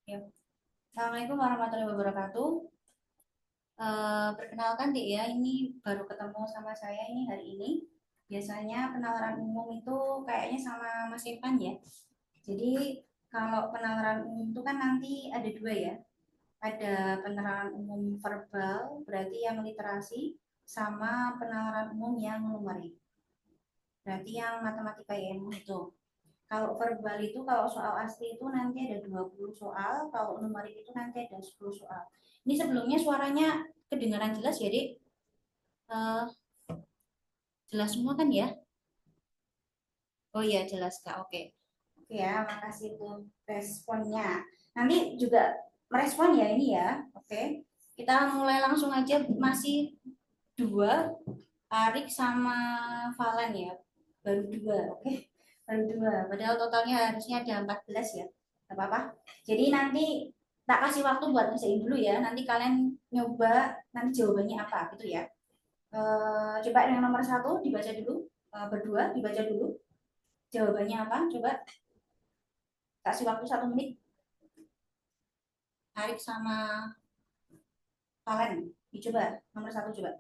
Ya. Assalamualaikum warahmatullahi wabarakatuh. Perkenalkan deh ya, ini baru ketemu sama saya ini hari ini. Biasanya penalaran umum itu kayaknya sama Mas Irfan ya. Jadi kalau penalaran umum itu kan nanti ada dua ya. Ada penalaran umum verbal, berarti yang literasi, sama penalaran umum yang numerik. Berarti yang matematika ya, yang itu. Kalau verbal itu kalau soal asli itu nanti ada 20 soal, kalau numerik itu nanti ada 10 soal. Ini sebelumnya suaranya kedengaran jelas ya, Dik? Eh, jelas semua kan ya? Oh iya, jelas Kak. Oke. Oke ya, makasih itu responnya. Nanti juga merespon ya ini ya. Oke. Kita mulai langsung aja, masih dua, Arik sama Valen ya. Baru dua, oke. Baru dua. Padahal totalnya harusnya ada 14 ya. Gak apa-apa. Jadi nanti tak kasih waktu buat ngerjain dulu ya. Nanti kalian nyoba nanti jawabannya apa gitu ya. Coba yang nomor satu dibaca dulu. Berdua dibaca dulu. Jawabannya apa? Coba kasih waktu 1 menit. Arik sama Valen. Dicoba. Nomor satu coba.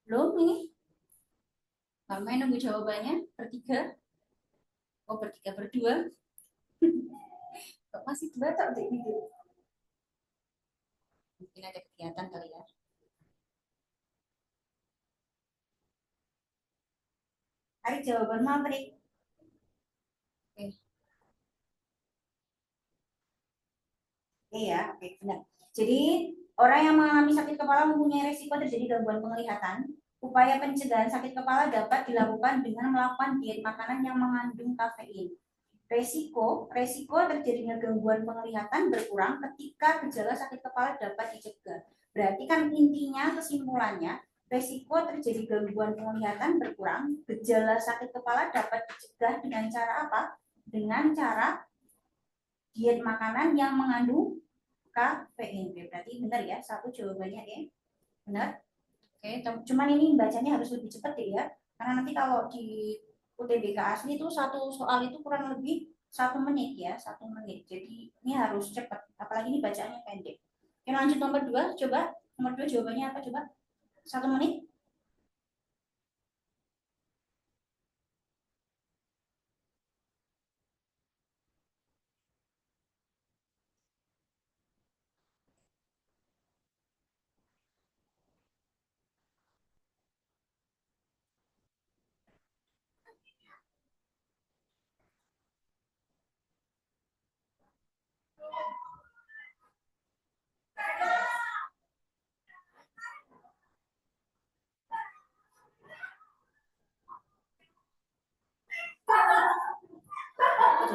Belum ini? Kamu nunggu jawabannya? Bertiga? Oh, bertiga berdua. Kok masih dua tak ini? Mungkin ada kegiatan kali ya. Hari jawabanmu apa nih? Oke, iya, oke, benar. Jadi, orang yang mengalami sakit kepala mempunyai resiko terjadi gangguan penglihatan. Upaya pencegahan sakit kepala dapat dilakukan dengan melakukan diet makanan yang mengandung kafein. Resiko terjadinya gangguan penglihatan berkurang ketika gejala sakit kepala dapat dicegah. Berarti kan intinya kesimpulannya, resiko terjadi gangguan penglihatan berkurang, gejala sakit kepala dapat dicegah dengan cara apa? Dengan cara diet makanan yang mengandung kafein. Berarti benar ya, satu jawabannya ya. Benar. Oke, cuman ini bacanya harus lebih cepat ya. Karena nanti kalau di UTBK asli itu satu soal itu kurang lebih 1 menit ya, 1 menit. Jadi ini harus cepat. Apalagi ini bacaannya pendek. Oke, lanjut nomor dua. Coba nomor dua jawabannya apa? Coba 1 menit.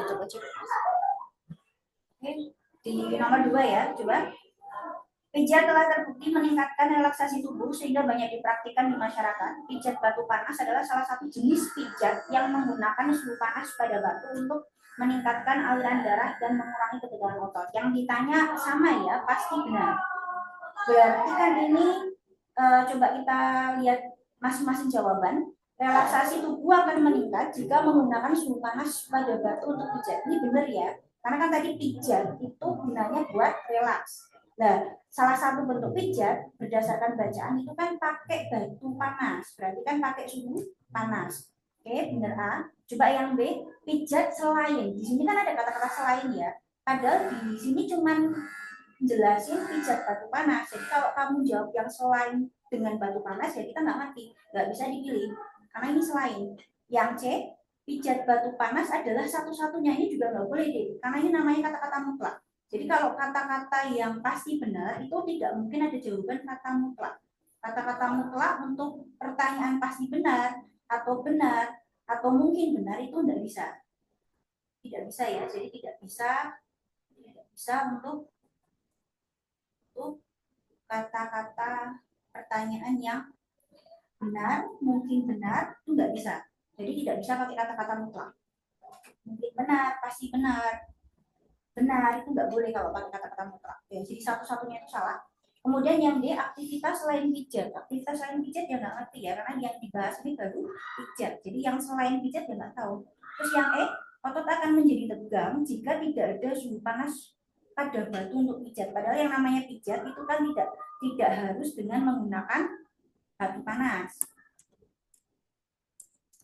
Coba coba. Oke, di nomor dua ya. Coba. Pijat telah terbukti meningkatkan relaksasi tubuh sehingga banyak dipraktikkan di masyarakat. Pijat batu panas adalah salah satu jenis pijat yang menggunakan suhu panas pada batu untuk meningkatkan aliran darah dan mengurangi ketegangan otot. Yang ditanya sama ya, pasti benar. Berarti kan ini coba kita lihat masing-masing jawaban. Relaksasi tubuh akan meningkat jika menggunakan suhu panas pada batu untuk pijat. Ini benar ya, karena kan tadi pijat itu gunanya buat relaks. Nah, salah satu bentuk pijat berdasarkan bacaan itu kan pakai batu panas, berarti kan pakai suhu panas. Oke, benar A. Coba yang B, pijat selain. Di sini kan ada kata-kata selain ya. Padahal di sini cuman jelasin pijat batu panas. Jadi kalau kamu jawab yang selain dengan batu panas ya kita nggak ngerti, nggak bisa dipilih. Karena ini selain. Yang C, pijat batu panas adalah satu-satunya, ini juga nggak boleh deh. Karena ini namanya kata-kata mutlak. Jadi kalau kata-kata yang pasti benar itu tidak mungkin ada jawaban kata mutlak. Kata-kata mutlak untuk pertanyaan pasti benar atau mungkin benar itu tidak bisa. Tidak bisa ya. Jadi tidak bisa untuk kata-kata pertanyaan yang benar, mungkin benar, itu nggak bisa. Jadi tidak bisa pakai kata-kata mutlak. Mungkin benar, pasti benar. Benar, itu nggak boleh kalau pakai kata-kata mutlak. Ya, jadi satu-satunya itu salah. Kemudian yang D, aktivitas selain pijat. Aktivitas selain pijat ya nggak ngerti ya, karena yang dibahas ini baru pijat. Jadi yang selain pijat ya nggak tahu. Terus yang E, otot akan menjadi tegang jika tidak ada suhu panas pada batu untuk pijat. Padahal yang namanya pijat itu kan tidak harus dengan menggunakan batu panas.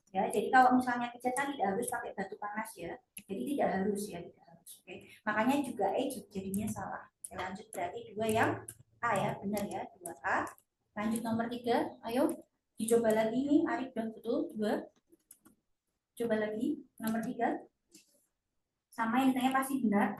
Ya, jadi kalau misalnya pijat kan tidak harus pakai batu panas ya. Jadi tidak harus ya, tidak harus. Oke. Makanya juga E jadinya salah. Oke, lanjut berarti dua yang A ya, benar ya, 2A. Lanjut nomor 3, ayo dicoba lagi nih, Arif udah betul, 2. Coba lagi, nomor 3. Sama yang ditanya pasti benar.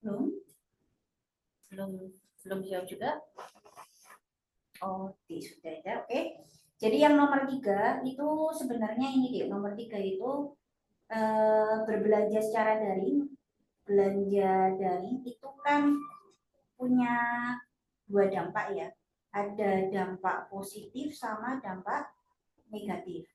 Belum? Belum belum jawab juga. Oh, sudah ada. Oke. Jadi yang nomor 3 itu sebenarnya ini deh, nomor 3 itu berbelanja secara daring. Belanja daring itu kan punya dua dampak ya. Ada dampak positif sama dampak negatif.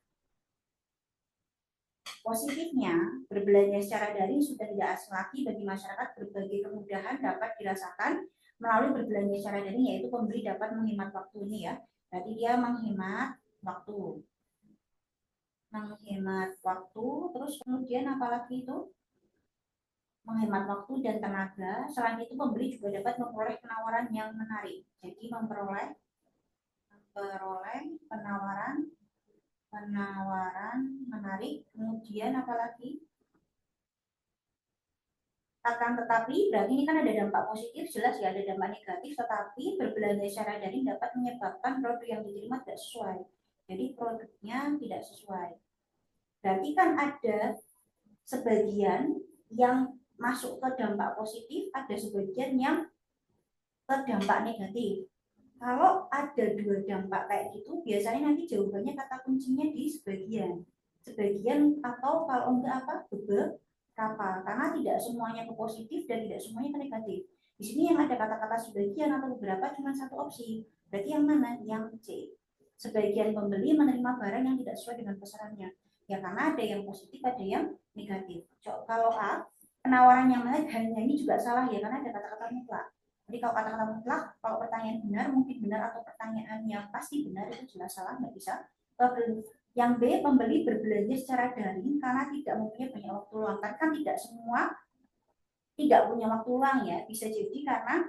Positifnya, berbelanja secara daring sudah tidak asing lagi bagi masyarakat. Berbagai kemudahan dapat dirasakan melalui berbelanja secara daring, yaitu pembeli dapat menghemat waktu ini ya. Berarti dia menghemat waktu. Menghemat waktu, terus kemudian apalagi itu? Menghemat waktu dan tenaga. Selain itu, pembeli juga dapat memperoleh penawaran yang menarik. Jadi memperoleh penawaran menarik. Kemudian apalagi? Akan tetapi, berarti ini kan ada dampak positif, jelas ya, ada dampak negatif, tetapi berbelanja secara daring dapat menyebabkan produk yang diterima tidak sesuai. Jadi produknya tidak sesuai. Berarti kan ada sebagian yang masuk ke dampak positif, ada sebagian yang ke dampak negatif. Kalau ada dua dampak kayak gitu, biasanya nanti jawabannya kata kuncinya di sebagian. Sebagian atau kalau enggak apa? Beberapa. Karena tidak semuanya ke positif dan tidak semuanya ke negatif. Di sini yang ada kata-kata sebagian atau beberapa cuma satu opsi. Berarti yang mana? Yang C. Sebagian pembeli menerima barang yang tidak sesuai dengan pesanannya. Ya karena ada yang positif, ada yang negatif. Kalau A, penawaran yang menarik hanya ini juga salah ya karena ada kata-kata mutlak. Jadi kalau kata-kata mutlak, kalau pertanyaan benar, mungkin benar, atau pertanyaan yang pasti benar, itu jelas salah, nggak bisa. Yang B, pembeli berbelanja secara daring karena tidak mempunyai banyak waktu luang. Kan tidak semua tidak punya waktu luang ya, bisa jadi karena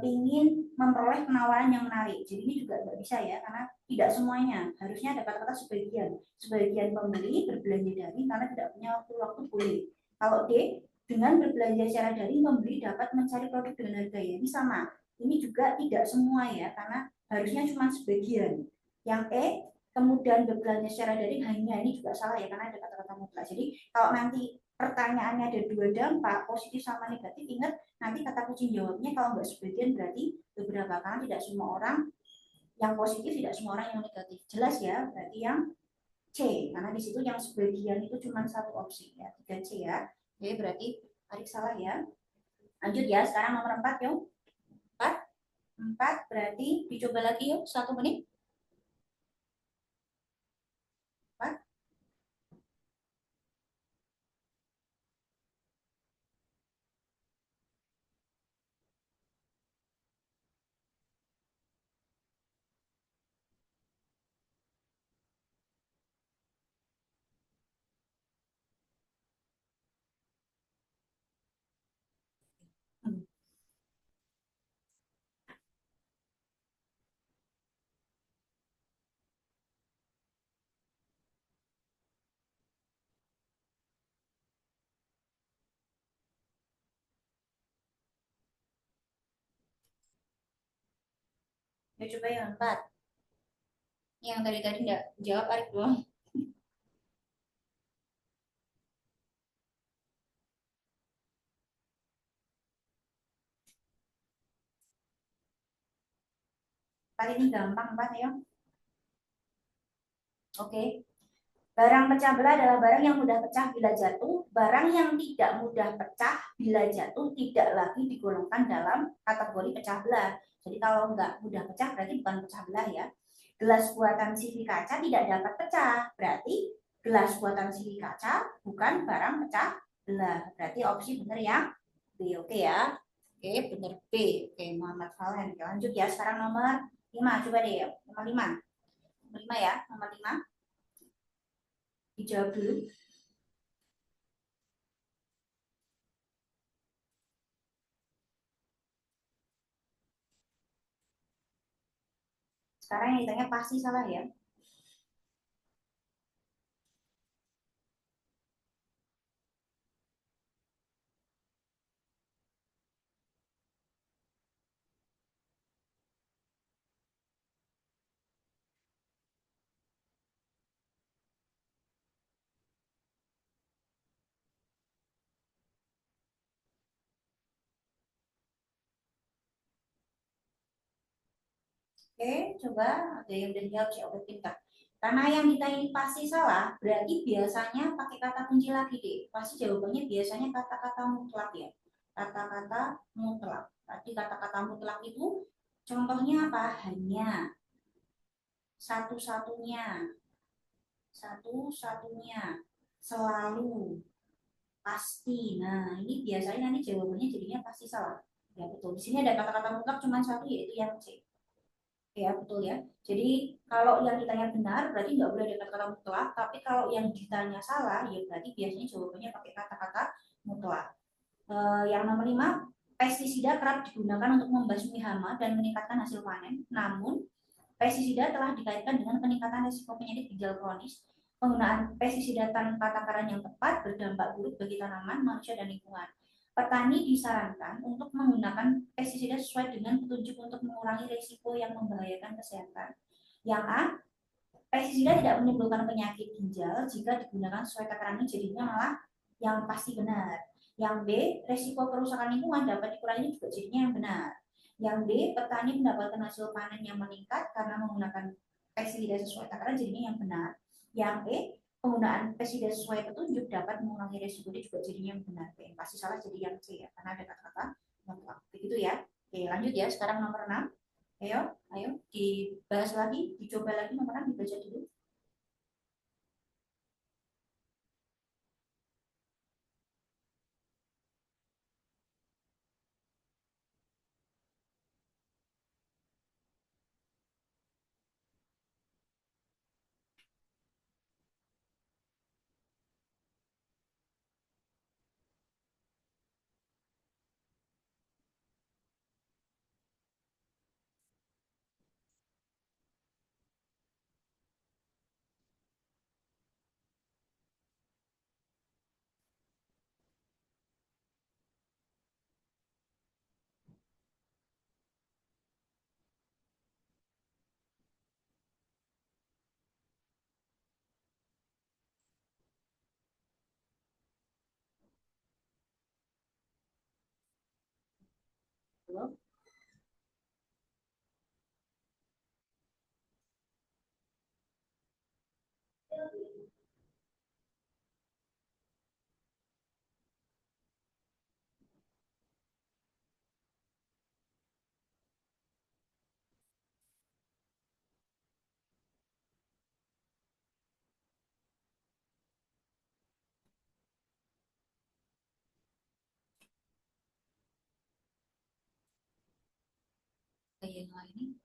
ingin memperoleh penawaran yang menarik. Jadi ini juga nggak bisa ya, karena tidak semuanya. Harusnya ada kata-kata sebagian. Sebagian pembeli berbelanja daring karena tidak punya waktu-waktu boleh. Kalau D, dengan berbelanja secara daring, pembeli dapat mencari produk dengan harga yang sama. Ini juga tidak semua ya, karena harusnya cuma sebagian. Yang E, kemudian berbelanja secara daring hanya, ini juga salah ya, karena ada kata-kata mutlak. Jadi kalau nanti pertanyaannya ada dua dampak, positif sama negatif, ingat nanti kata kunci jawabnya kalau nggak sebagian berarti beberapa, karena tidak semua orang yang positif, tidak semua orang yang negatif. Jelas ya, berarti yang C, karena di situ yang sebagian itu cuma satu opsi ya, 3C ya. Jadi berarti Arik salah ya. Lanjut ya, sekarang nomor 4 yuk. 4, 4 berarti dicoba lagi yuk, 1 menit. 4. Ya coba yang 4. Yang tadi-tadi enggak jawab Arik doang. Kali ini gampang 4 ya. Oke. Barang pecah belah adalah barang yang mudah pecah bila jatuh. Barang yang tidak mudah pecah bila jatuh tidak lagi digolongkan dalam kategori pecah belah. Jadi kalau nggak mudah pecah berarti bukan pecah belah ya. Gelas buatan CV kaca tidak dapat pecah. Berarti gelas buatan CV kaca bukan barang pecah belah. Berarti opsi benar yang B. Oke ya. Oke, benar B. Oke, Muhammad Falen. Oke, lanjut ya. Sekarang nomor 5. Coba deh. Nomor 5. Nomor 5 ya. Nomor 5. Dijawab dulu. Sekarang yang ditanya pasti salah ya. Oke, coba ada yang udah jawab sih, oke pintar. Karena yang ditanya ini pasti salah, berarti biasanya pakai kata kunci lagi deh. Pasti jawabannya biasanya kata-kata mutlak ya. Kata-kata mutlak. Tadi kata-kata mutlak itu contohnya apa? Hanya, satu-satunya, satu-satunya, selalu, pasti. Nah, ini biasanya nanti jawabannya jadinya pasti salah. Ya betul. Di sini ada kata-kata mutlak cuma satu, yaitu yang C. Ya, betul ya. Jadi kalau yang ditanya benar berarti nggak boleh ada kata-kata mutlak, tapi kalau yang ditanya salah ya berarti biasanya jawabannya pakai kata-kata mutlak. Yang nomor 5, pestisida kerap digunakan untuk membasmi hama dan meningkatkan hasil panen. Namun, pestisida telah dikaitkan dengan peningkatan risiko penyakit ginjal kronis. Penggunaan pestisida tanpa takaran yang tepat berdampak buruk bagi tanaman, manusia, dan lingkungan. Petani disarankan untuk menggunakan pestisida sesuai dengan petunjuk untuk mengurangi risiko yang membahayakan kesehatan. Yang A, pestisida tidak menimbulkan penyakit ginjal jika digunakan sesuai takaran ini, jadinya malah yang pasti benar. Yang B, risiko kerusakan lingkungan dapat dikurangi juga, jadinya yang benar. Yang D, petani mendapatkan hasil panen yang meningkat karena menggunakan pestisida sesuai takaran, jadinya yang benar. Yang E, penggunaan pestisida sesuai petunjuk dapat mengurangi risiko, dia juga jadinya yang benar. Oke, pasti salah jadi yang C ya, karena ada kata-kata mutlak. Begitu ya. Oke, lanjut ya. Sekarang nomor 6. Ayo, ayo dibahas lagi, dicoba lagi nomor 6, dibaca dulu. Kayak yang lain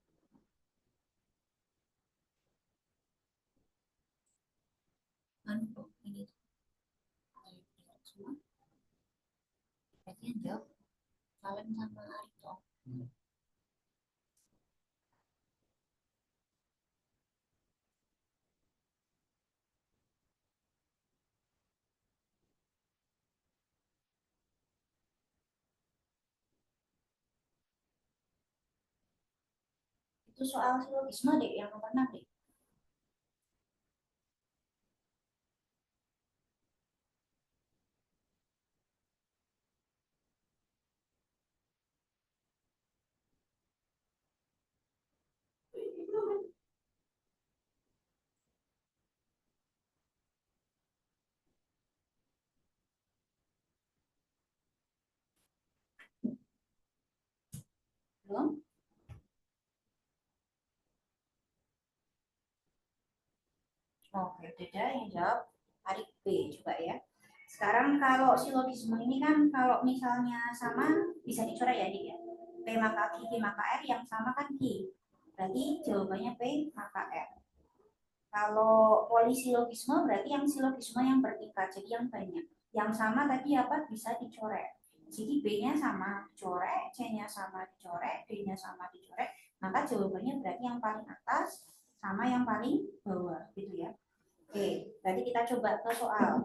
anu kok ini semua berarti yang jawab Valen sama Arito. Itu soal silogisme deh yang nomor 6 deh. Belum? Oke, beda yang jawab Arik B juga ya. Sekarang kalau silogisme ini kan kalau misalnya sama bisa dicoret ya Dik ya. P maka Q, Q maka R yang sama kan Q. Berarti jawabannya P maka R. Kalau polisilogisme berarti yang silogisme yang bertingkat, jadi yang banyak. Yang sama tadi apa bisa dicoret. Jadi B-nya sama dicoret, C-nya sama dicoret, D-nya sama dicoret. Maka jawabannya berarti yang paling atas sama yang paling bawah gitu ya. Oke, berarti kita coba ke soal.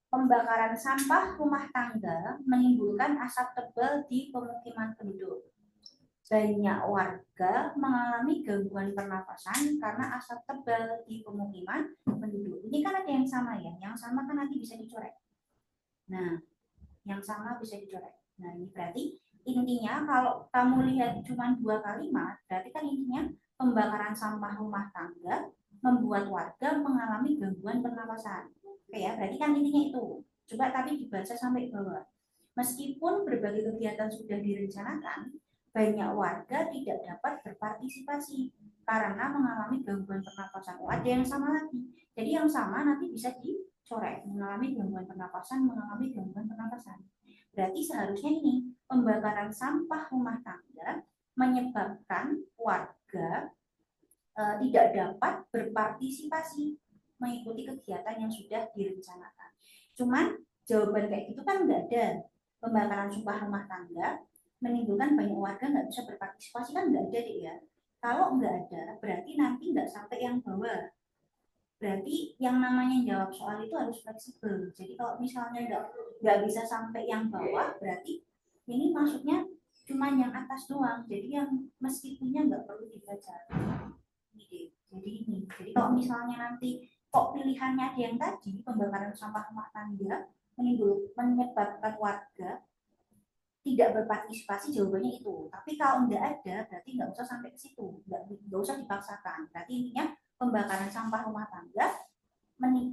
Pembakaran sampah rumah tangga menimbulkan asap tebal di pemukiman penduduk. Banyak warga mengalami gangguan pernapasan karena asap tebal di pemukiman penduduk. Ini kan ada yang sama ya, yang sama kan nanti bisa dicoret. Nah, yang sama bisa dicoret. Nah, ini berarti intinya kalau kamu lihat cuma dua kalimat, berarti kan intinya pembakaran sampah rumah tangga membuat warga mengalami gangguan pernapasan. Oke ya, berarti kan intinya itu. Coba tapi dibaca sampai bawah. Meskipun berbagai kegiatan sudah direncanakan, banyak warga tidak dapat berpartisipasi karena mengalami gangguan pernapasan. Oh, ada yang sama lagi. Jadi yang sama nanti bisa dicoret, mengalami gangguan pernapasan, mengalami gangguan pernapasan. Berarti seharusnya ini pembakaran sampah rumah tangga menyebabkan warga tidak dapat berpartisipasi mengikuti kegiatan yang sudah direncanakan. Cuman jawaban kayak gitu kan nggak ada. Pembakaran sampah rumah tangga menimbulkan banyak warga nggak bisa berpartisipasi kan nggak ada deh ya. Kalau nggak ada, berarti nanti nggak sampai yang bawah. Berarti yang namanya jawab soal itu harus fleksibel. Jadi kalau misalnya nggak bisa sampai yang bawah, berarti ini maksudnya cuma yang atas doang. Jadi yang meskipunnya nggak perlu dibaca. Jadi ini. Jadi kalau misalnya nanti kok pilihannya ada yang tadi pembakaran sampah rumah tangga menyebabkan warga tidak berpartisipasi jawabannya itu. Tapi kalau nggak ada berarti nggak usah sampai ke situ, nggak usah dipaksakan. Berarti intinya pembakaran sampah rumah tangga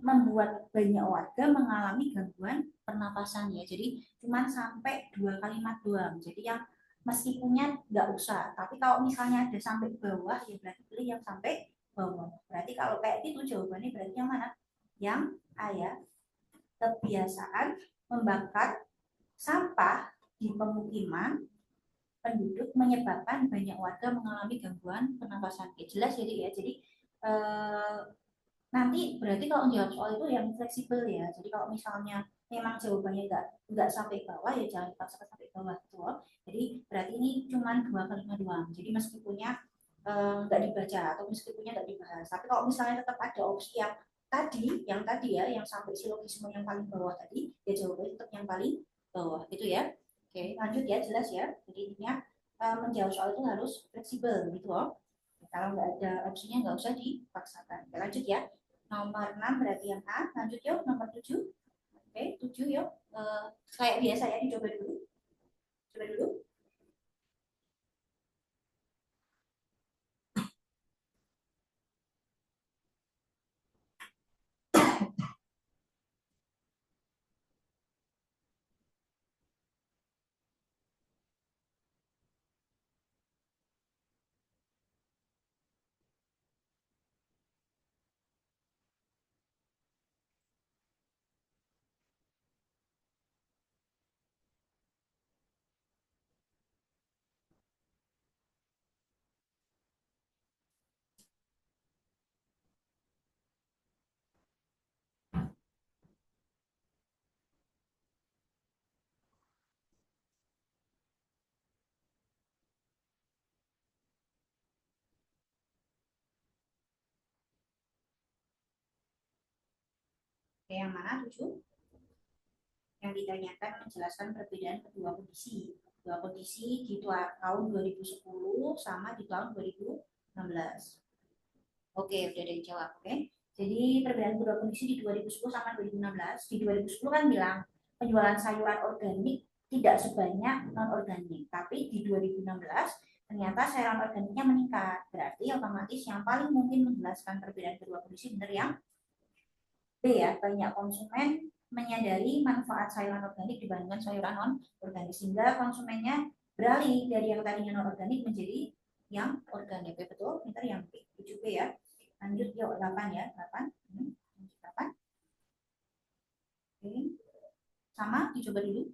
membuat banyak warga mengalami gangguan pernapasan ya. Jadi cuma sampai dua kalimat doang. Jadi yang meskipunnya nggak usah. Tapi kalau misalnya ada sampai bawah ya berarti pilih yang sampai bawah. Berarti kalau kayak gitu jawabannya berarti yang mana? Yang A ya. Kebiasaan membakar sampah di pemukiman penduduk menyebabkan banyak warga mengalami gangguan pernapasan. Ya, jelas jadi ya. Jadi eh, nanti berarti kalau jawab soal itu yang fleksibel ya. Jadi kalau misalnya memang jawabannya nggak sampai bawah ya jangan dipaksakan sampai bawah gitu loh. Jadi berarti ini cuma dua kalimat doang. Jadi meskipunnya nggak dibaca atau meskipunnya nggak dibahas. Tapi kalau misalnya tetap ada opsi yang tadi ya, yang sampai silogisme yang paling bawah tadi, ya jawabannya tetap yang paling bawah gitu ya. Oke, lanjut ya, jelas ya. Jadi intinya menjawab soal itu harus fleksibel gitu loh. Kalau nggak ada opsinya nggak usah dipaksakan. Oke, lanjut ya. Nomor 6 berarti yang A. Lanjut yuk, nomor 7. Oke, 7 yuk. Kayak biasa ya, dicoba dulu. Coba dulu. mana? 7. Yang ditanyakan menjelaskan perbedaan kedua kondisi. Dua kondisi di tahun 2010 sama di tahun 2016. Oke, udah ada yang jawab. Oke. Jadi perbedaan kedua kondisi di 2010 sama 2016. Di 2010 kan bilang penjualan sayuran organik tidak sebanyak non organik, tapi di 2016 ternyata sayuran organiknya meningkat. Berarti otomatis yang paling mungkin menjelaskan perbedaan kedua kondisi benar yang B ya, banyak konsumen menyadari manfaat sayuran organik dibandingkan sayuran non organik, sehingga konsumennya beralih dari yang tadinya non organik menjadi yang organik. Betul, pintar yang B. 7B ya. Lanjut yuk 8 ya, 8. 8. Oke. Sama dicoba dulu.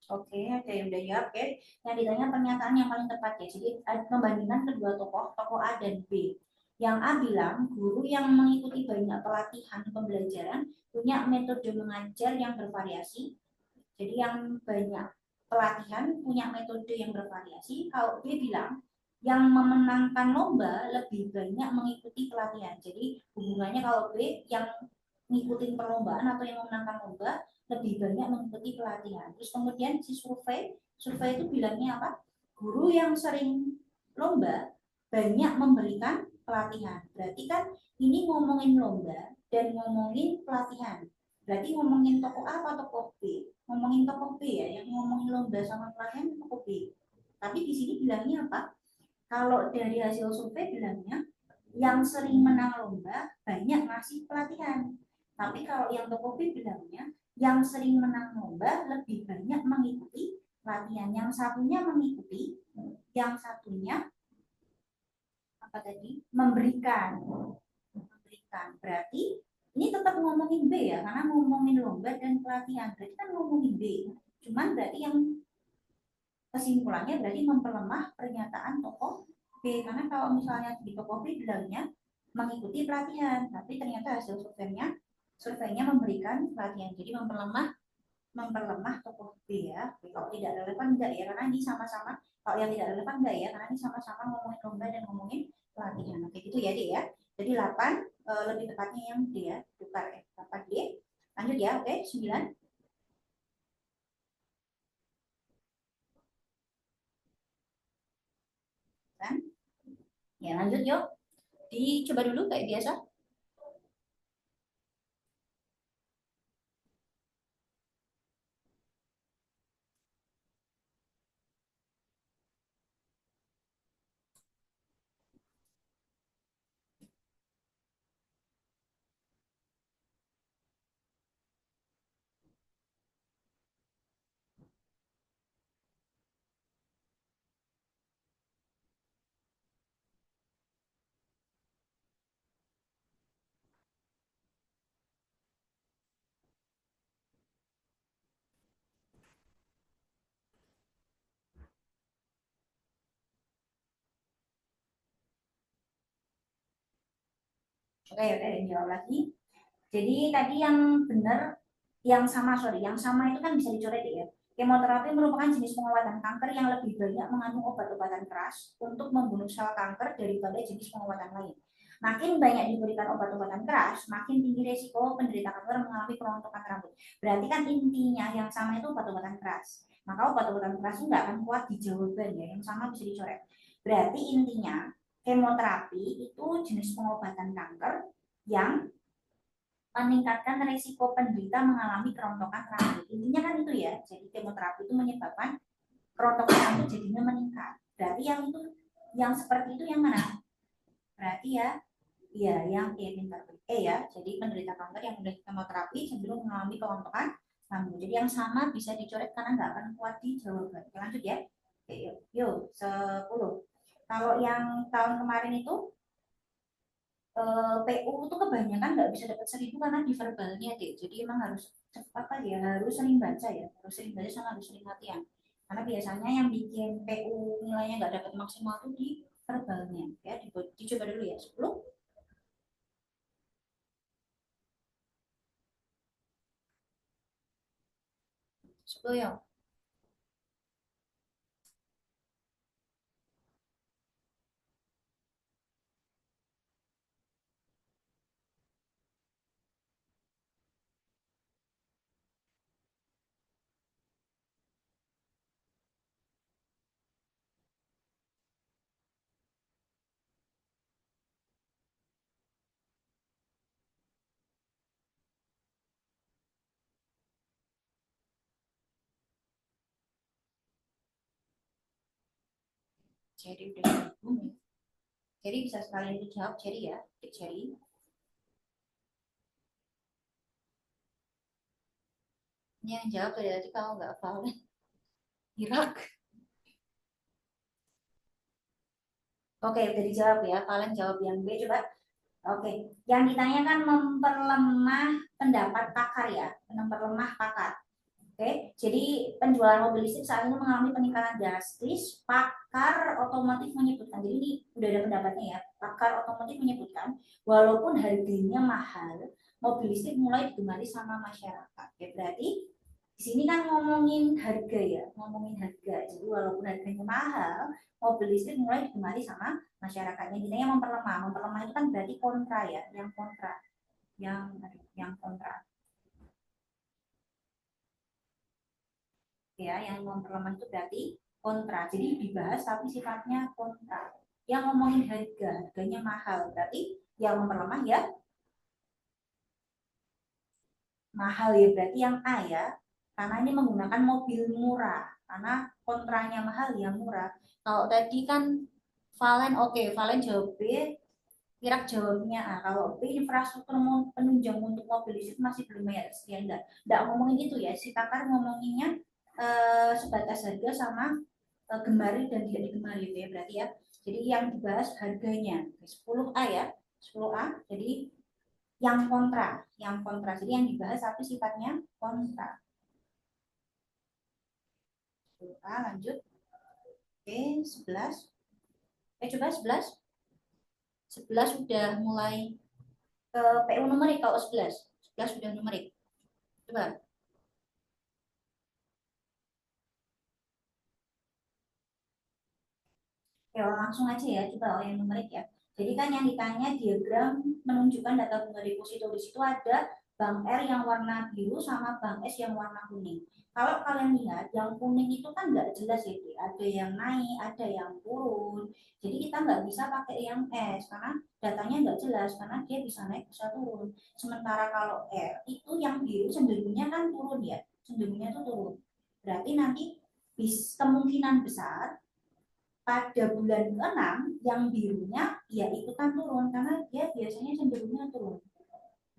Oke, ada yang udah jawab. Oke, yang ditanya pernyataan yang paling tepat ya. Jadi membandingkan kedua tokoh A dan B. Yang A bilang guru yang mengikuti banyak pelatihan pembelajaran punya metode mengajar yang bervariasi. Jadi yang banyak pelatihan punya metode yang bervariasi. Kalau B bilang yang memenangkan lomba lebih banyak mengikuti pelatihan. Jadi hubungannya kalau B yang ngikutin perlombaan atau yang memenangkan lomba lebih banyak mengikuti pelatihan. Terus kemudian si survei itu bilangnya apa? Guru yang sering lomba banyak memberikan pelatihan. Berarti kan ini ngomongin lomba dan ngomongin pelatihan. Berarti ngomongin toko A atau toko B? Ngomongin toko B ya, yang ngomongin lomba sama pelatihan toko B. Tapi di sini bilangnya apa? Kalau dari hasil survei bilangnya yang sering menang lomba banyak ngasih pelatihan. Tapi kalau yang toko B bilangnya yang sering menang lomba lebih banyak mengikuti pelatihan. Yang satunya mengikuti, yang satunya apa tadi? Memberikan. Berarti ini tetap ngomongin B ya, karena ngomongin lomba dan pelatihan. Berarti kan ngomongin B. Cuman berarti yang kesimpulannya berarti memperlemah pernyataan tokoh B. Karena kalau misalnya di tokoh B bilangnya mengikuti pelatihan, tapi ternyata hasil surveinya memberikan pelatihan. Jadi memperlemah tokoh B ya. Oke, kalau tidak relevan enggak ya, karena ini sama-sama. Kalau yang tidak relevan enggak ya, karena ini sama-sama ngomongin lomba dan ngomongin pelatihan. Oke, gitu ya, D ya. Jadi 8 lebih tepatnya yang D ya, tukar ya. 8 D. Lanjut ya, oke, 9. Kan? Ya, lanjut yuk. Dicoba dulu kayak biasa. Oke, oke, jawab lagi. Jadi tadi yang benar, yang sama itu kan bisa dicoret ya. Kemoterapi merupakan jenis pengobatan kanker yang lebih banyak mengandung obat-obatan keras untuk membunuh sel kanker daripada jenis pengobatan lain. Makin banyak diberikan obat-obatan keras, makin tinggi resiko penderita kanker mengalami kerontokan rambut. Berarti kan intinya yang sama itu obat-obatan keras. Maka obat-obatan keras itu nggak akan kuat di jawaban ya, yang sama bisa dicoret. Berarti intinya kemoterapi itu jenis pengobatan kanker yang meningkatkan risiko penderita mengalami kerontokan rambut. Intinya kan itu ya. Jadi kemoterapi itu menyebabkan kerontokan rambut jadinya meningkat. Berarti Yang seperti itu yang mana? Berarti ya, iya yang pintar. Ya. Jadi penderita kanker yang udah kemoterapi cenderung mengalami kelompokan lambung. Jadi yang sama bisa dicoret karena nggak akan kuat di jawaban. Oke, lanjut ya. Oke, yuk 10. Kalau yang tahun kemarin itu PU itu kebanyakan nggak bisa dapat 1.000 karena di verbalnya deh. Jadi emang harus apa ya, harus sering baca ya, harus sering baca sama harus sering latihan. Karena biasanya yang bikin PU nilainya nggak dapat maksimal itu di verbalnya. Ya, dicoba dulu ya. 10, 10 ya. Jadi udah gabung ya. Jadi bisa sekalian dijawab Cherry ya, Cherry. Ini yang jawab dari tadi kalau nggak hafal. Irak. Oke, udah dijawab ya. Kalian jawab yang B coba. Oke, yang ditanya kan memperlemah pendapat pakar ya, memperlemah pakar. Oke, jadi penjualan mobil listrik saat ini mengalami peningkatan drastis. Pakar otomotif menyebutkan, jadi ini udah ada pendapatnya ya. Pakar otomotif menyebutkan, walaupun harganya mahal, mobil listrik mulai digemari sama masyarakat. Oke, berarti di sini kan ngomongin harga ya, ngomongin harga. Jadi walaupun harganya mahal, mobil listrik mulai digemari sama masyarakatnya. Intinya memperlemah. Memperlemah itu kan berarti kontra ya, yang kontra, yang kontra. Ya, yang memperlemah itu berarti kontra. Jadi dibahas tapi sifatnya kontra. Yang ngomongin harga, harganya mahal. Berarti yang memperlemah ya mahal ya, berarti yang A ya. Karena ini menggunakan mobil murah. Karena kontranya mahal yang murah. Kalau tadi kan Valen, oke, Valen jawab B, Irak jawabnya A. Kalau B, infrastruktur penunjang untuk mobil listrik masih belum ya, sekian enggak ngomongin itu ya. Si Kakak ngomonginnya sebatas harga sama gemari dan tidak digemari ya berarti ya. Jadi yang dibahas harganya 10A ya, 10A. Jadi yang kontra. Jadi yang dibahas tapi sifatnya kontra. 10A lanjut. Oke, 11. Coba 11. 11 sudah mulai ke PU numerik kalau 11. 11 sudah numerik. Coba. Ya, langsung aja ya, coba yang numerik ya. Jadi kan yang ditanya diagram menunjukkan data bunga deposito. Di situ ada bank R yang warna biru sama bank S yang warna kuning. Kalau kalian lihat, yang kuning itu kan nggak jelas ya, ada yang naik, ada yang turun. Jadi kita nggak bisa pakai yang S karena datanya nggak jelas, karena dia bisa naik bisa turun. Sementara kalau R itu yang biru cenderungnya kan turun ya, cenderungnya itu turun. Berarti nanti kemungkinan besar pada bulan ke-6 yang birunya ya ikutan turun karena dia biasanya cenderungnya turun.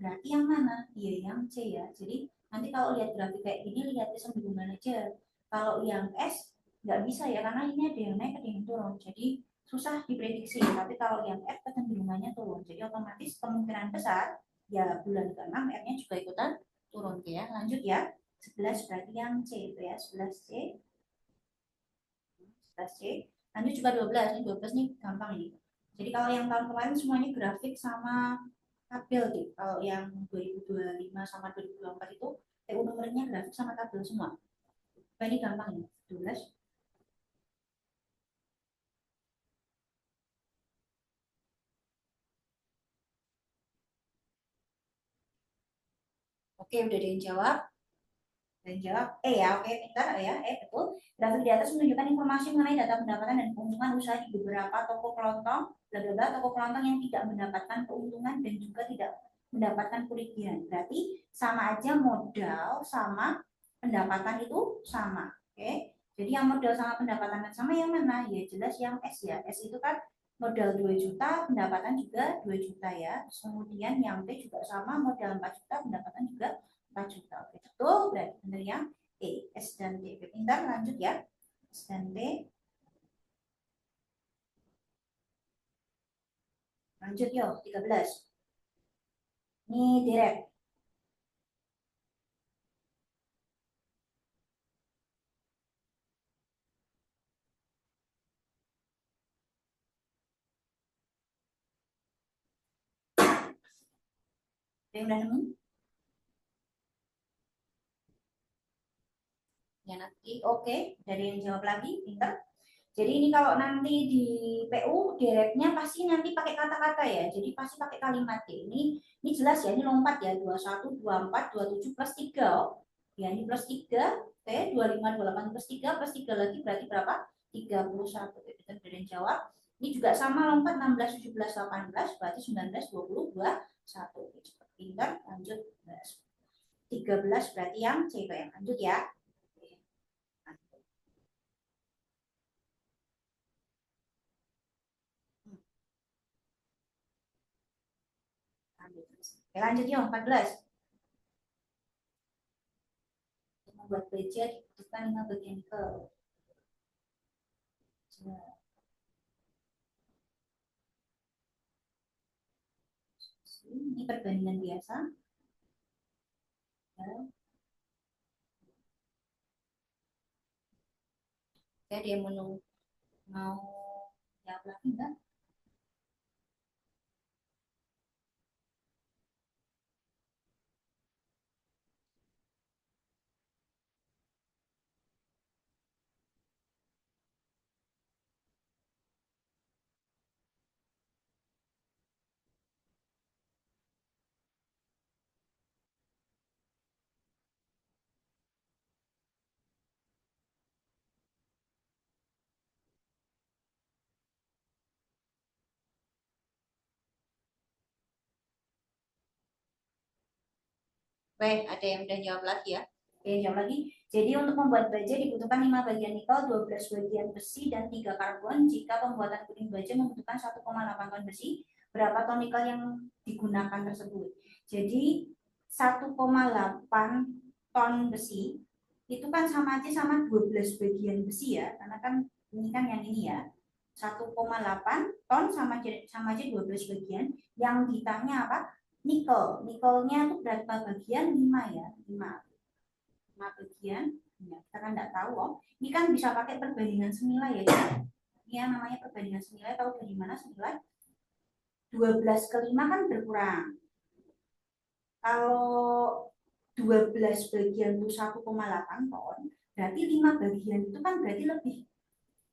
Berarti yang mana? Iya yang C ya. Jadi nanti kalau lihat grafik kayak gini lihat kecenderungan aja. Kalau yang S nggak bisa ya karena ini ada yang naik ada yang turun. Jadi susah diprediksi. Tapi kalau yang F kecenderungannya turun. Jadi otomatis kemungkinan besar ya bulan ke-6 R-nya juga ikutan turun ya. Lanjut ya. 11 berarti yang C itu ya. 11 C. 11C. Lanjut juga 12. Ini 12 nih gampang ini. Jadi kalau yang tahun kemarin semuanya grafik sama tabel deh. Kalau yang 2025 sama 2024 itu TU nomornya grafik sama tabel semua. Nah, ini gampang ini. 12. Oke, udah ada yang jawab. Dan jawab ya, oke pintar ya, betul. Grafik di atas menunjukkan informasi mengenai data pendapatan dan keuntungan usaha di beberapa toko kelontong, bla bla bla, toko kelontong yang tidak mendapatkan keuntungan dan juga tidak mendapatkan kerugian. Berarti sama aja modal sama pendapatan itu sama, oke. Jadi yang modal sama pendapatan sama yang mana? Ya jelas yang S ya. S itu kan modal 2 juta, pendapatan juga 2 juta ya. Kemudian yang T juga sama, modal 4 juta, pendapatan juga 4 juta. Oke, betul. Berarti benar yang E, S dan T. Oke, pintar, lanjut ya. S dan T. Lanjut yuk, 13. Ini direct. Ada yang udah nemu? Ya nanti, oke. Dari yang jawab lagi, pintar. Jadi ini kalau nanti di PU direknya pasti nanti pakai kata-kata ya. Jadi pasti pakai kalimat ya. Ini jelas ya, ini lompat ya. 21, 24, 27 plus 3. Oh. Ya, ini plus 3. Oke, 25, 28 plus 3 plus 3 lagi berarti berapa? 31. Oke, kita beri jawab. Ini juga sama lompat 16, 17, 18 berarti 19, 20, 21. Oke, cepat pintar. Lanjut. 13 berarti yang C yang lanjut ya. Oke, lanjut yuk 14. Membuat budget dibutuhkan 5 bagian ke. Ini perbandingan biasa. Ya. Ya, dia mau jawab lagi enggak? Baik, ada yang udah jawab lagi ya. Oke, jawab lagi. Jadi untuk membuat baja dibutuhkan 5 bagian nikel, 12 bagian besi, dan 3 karbon. Jika pembuatan puding baja membutuhkan 1,8 ton besi, berapa ton nikel yang digunakan tersebut? Jadi 1,8 ton besi itu kan sama aja sama 12 bagian besi ya, karena kan ini kan yang ini ya. 1,8 ton sama aja 12 bagian. Yang ditanya apa? Nikel. Nikelnya tuh berapa bagian? 5 ya. 5 bagian. Ya, kita kan nggak tahu. Oh. Ini kan bisa pakai perbandingan senilai ya. Ini ya namanya perbandingan senilai. Tahu dari mana senilai? 12 ke 5 kan berkurang. Kalau 12 bagian itu 1,8 ton, berarti 5 bagian itu kan berarti lebih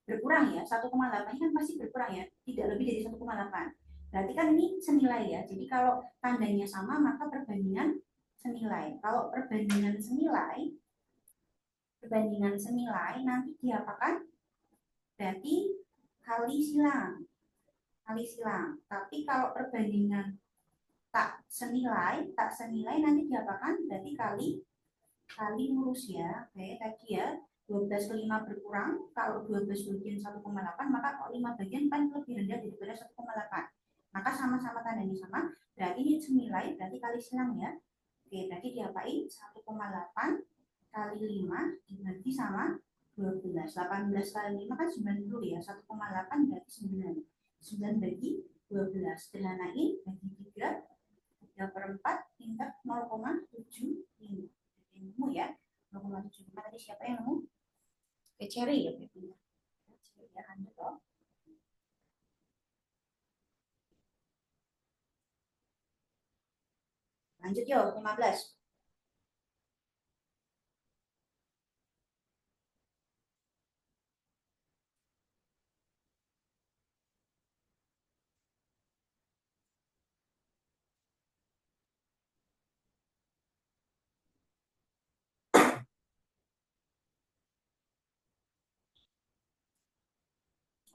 berkurang ya. 1,8 ini kan pasti berkurang ya. Tidak lebih dari 1,8. Berarti kan ini senilai ya. Jadi kalau tandanya sama maka perbandingan senilai. Kalau perbandingan senilai nanti diapakan? Berarti kali silang. Kali silang. Tapi kalau perbandingan tak senilai nanti diapakan? Berarti kali lurus ya. Oke, tadi ya 12 ke 5 berkurang, kalau 12 bagian 1,8 maka kalau 5 bagian kan lebih rendah daripada 1,8. Maka sama-sama tandanya sama, berarti ini senilai, berarti kali silang ya. Oke, berarti diapain? 1,8 kali 5 dibagi sama 12. 18 kali 5 kan 90 ya. 1,8 berarti 9. 9 bagi 12. Sederhanain bagi 3, 3 per 4, tingkat 0,75. Nemu ya. 0,75 tadi siapa yang nemu? Oke, Cherry ya. Cherry ya, lanjut loh. Lanjut yuk, 15.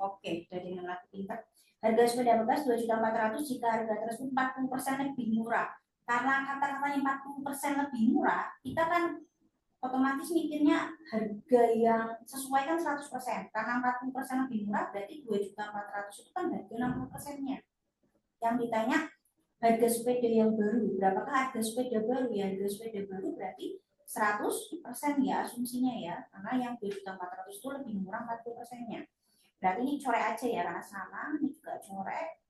Oke, dari yang lagi pintar. Harga sepeda bekas 2.400.000 jika harga tersebut 40% lebih murah. Karena kata-katanya 40% lebih murah, kita kan otomatis mikirnya harga yang sesuai kan 100%. Karena 40% lebih murah berarti 2.400.000 itu kan harga 60%-nya. Yang ditanya harga sepeda yang baru, berapakah harga sepeda baru? Ya, harga sepeda baru berarti 100% ya asumsinya ya, karena yang 2.400.000 itu lebih murah 40%-nya. Berarti ini coret aja ya, karena sama, ini juga coret.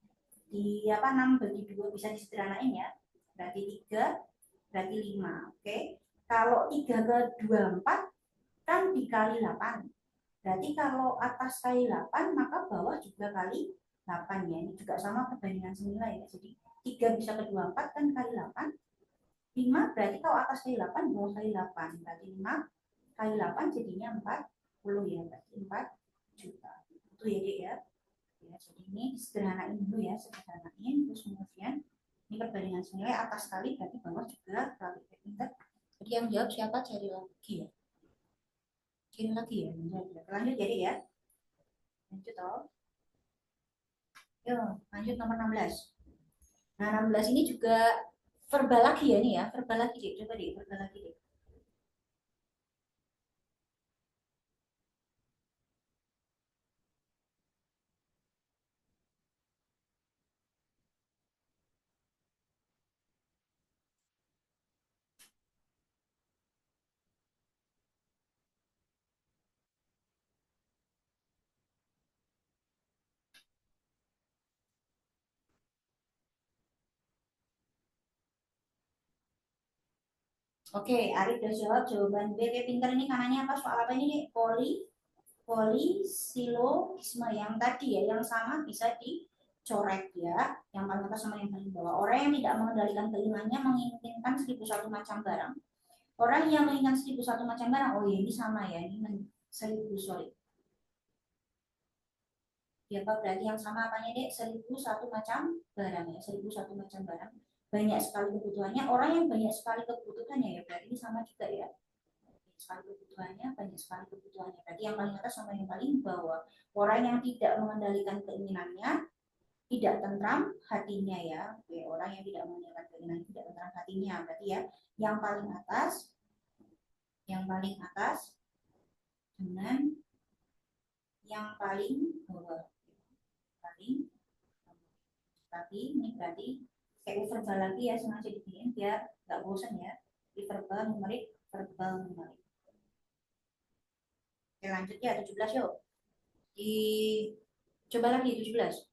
Di 6 bagi 2 bisa disederhanain ya. Berarti 3, berarti 5. Oke. Kalau 3 ke 24 kan dikali 8. Berarti kalau atas kali 8 maka bawah juga kali 8 ya. Ini juga sama perbandingan senilai ya. Jadi 3 bisa ke 24 kan kali 8. 5 berarti kalau atas kali 8 bawah kali 8. Berarti 5 kali 8 jadinya 40 ya. Berarti 4 juta. Itu ya Dek ya. Ya, jadi ini sederhanain dulu ya, sederhanain terus kemudian ini perbandingan senilai atas kali berarti bawah juga kali. Jadi yang jawab siapa? Cari lagi ya. Cari lagi ya. Lanjut jadi ya. Lanjut toh. Yuk, lanjut nomor 16. Nah, 16 ini juga verbal lagi ya nih ya, verbal lagi deh. Coba deh, verbal lagi deh. Oke, Arif udah jawab jawaban B. Oke, pinter ini kanannya apa? Soal apa ini nih? Polisilogisme yang tadi ya, yang sama bisa dicoret ya. Yang paling atas sama yang paling bawah. Orang yang tidak mengendalikan keinginannya menginginkan 1.001 macam barang. Orang yang menginginkan 1.001 macam barang, oh ya ini sama ya, ini 1.000, sorry. Ya Pak, berarti yang sama apanya dek? 1.001 macam barang ya, 1.001 macam barang. Banyak sekali kebutuhannya, orang yang banyak sekali kebutuhannya ya, berarti ini sama juga ya. Banyak sekali kebutuhannya, banyak sekali kebutuhannya. Berarti yang paling atas sama yang paling bawah. Orang yang tidak mengendalikan keinginannya, tidak tentram hatinya ya. Oke, orang yang tidak mengendalikan keinginan, tidak tentram hatinya. Berarti ya, yang paling atas dengan yang paling bawah. Paling tapi ini berarti kayak verbal lagi ya, sengaja dibikin biar nggak bosan ya. Di verbal numerik, verbal numerik. Oke, lanjut ya 17 yuk. Di coba lagi 17.